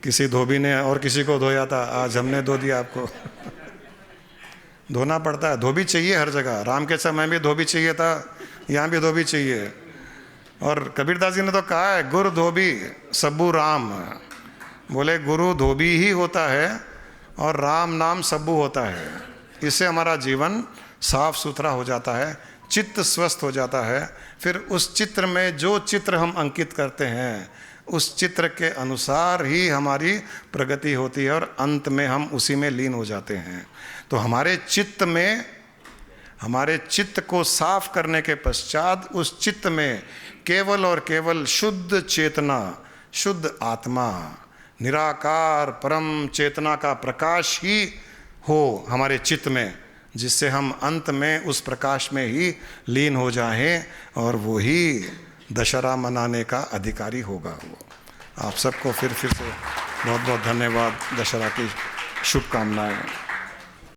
किसी धोबी ने और किसी को धोया था, आज हमने धो दिया आपको। धोना पड़ता है, धोबी चाहिए हर जगह। राम के समय भी धोबी चाहिए था, यहाँ भी धोबी चाहिए। और कबीरदास जी ने तो कहा है गुरु धोबी सब्बू राम। बोले गुरु धोबी ही होता है और राम नाम सब्बू होता है। इससे हमारा जीवन साफ सुथरा हो जाता है, चित्त स्वस्थ हो जाता है। फिर उस चित्र में जो चित्र हम अंकित करते हैं, उस चित्र के अनुसार ही हमारी प्रगति होती है और अंत में हम उसी में लीन हो जाते हैं। तो हमारे चित्त को साफ करने के पश्चात उस चित्त में केवल और केवल शुद्ध चेतना, शुद्ध आत्मा, निराकार परम चेतना का प्रकाश ही हो हमारे चित्त में, जिससे हम अंत में उस प्रकाश में ही लीन हो जाएं और वो ही दशहरा मनाने का अधिकारी होगा। वो आप सबको फिर से बहुत बहुत धन्यवाद। दशहरा की शुभकामनाएं।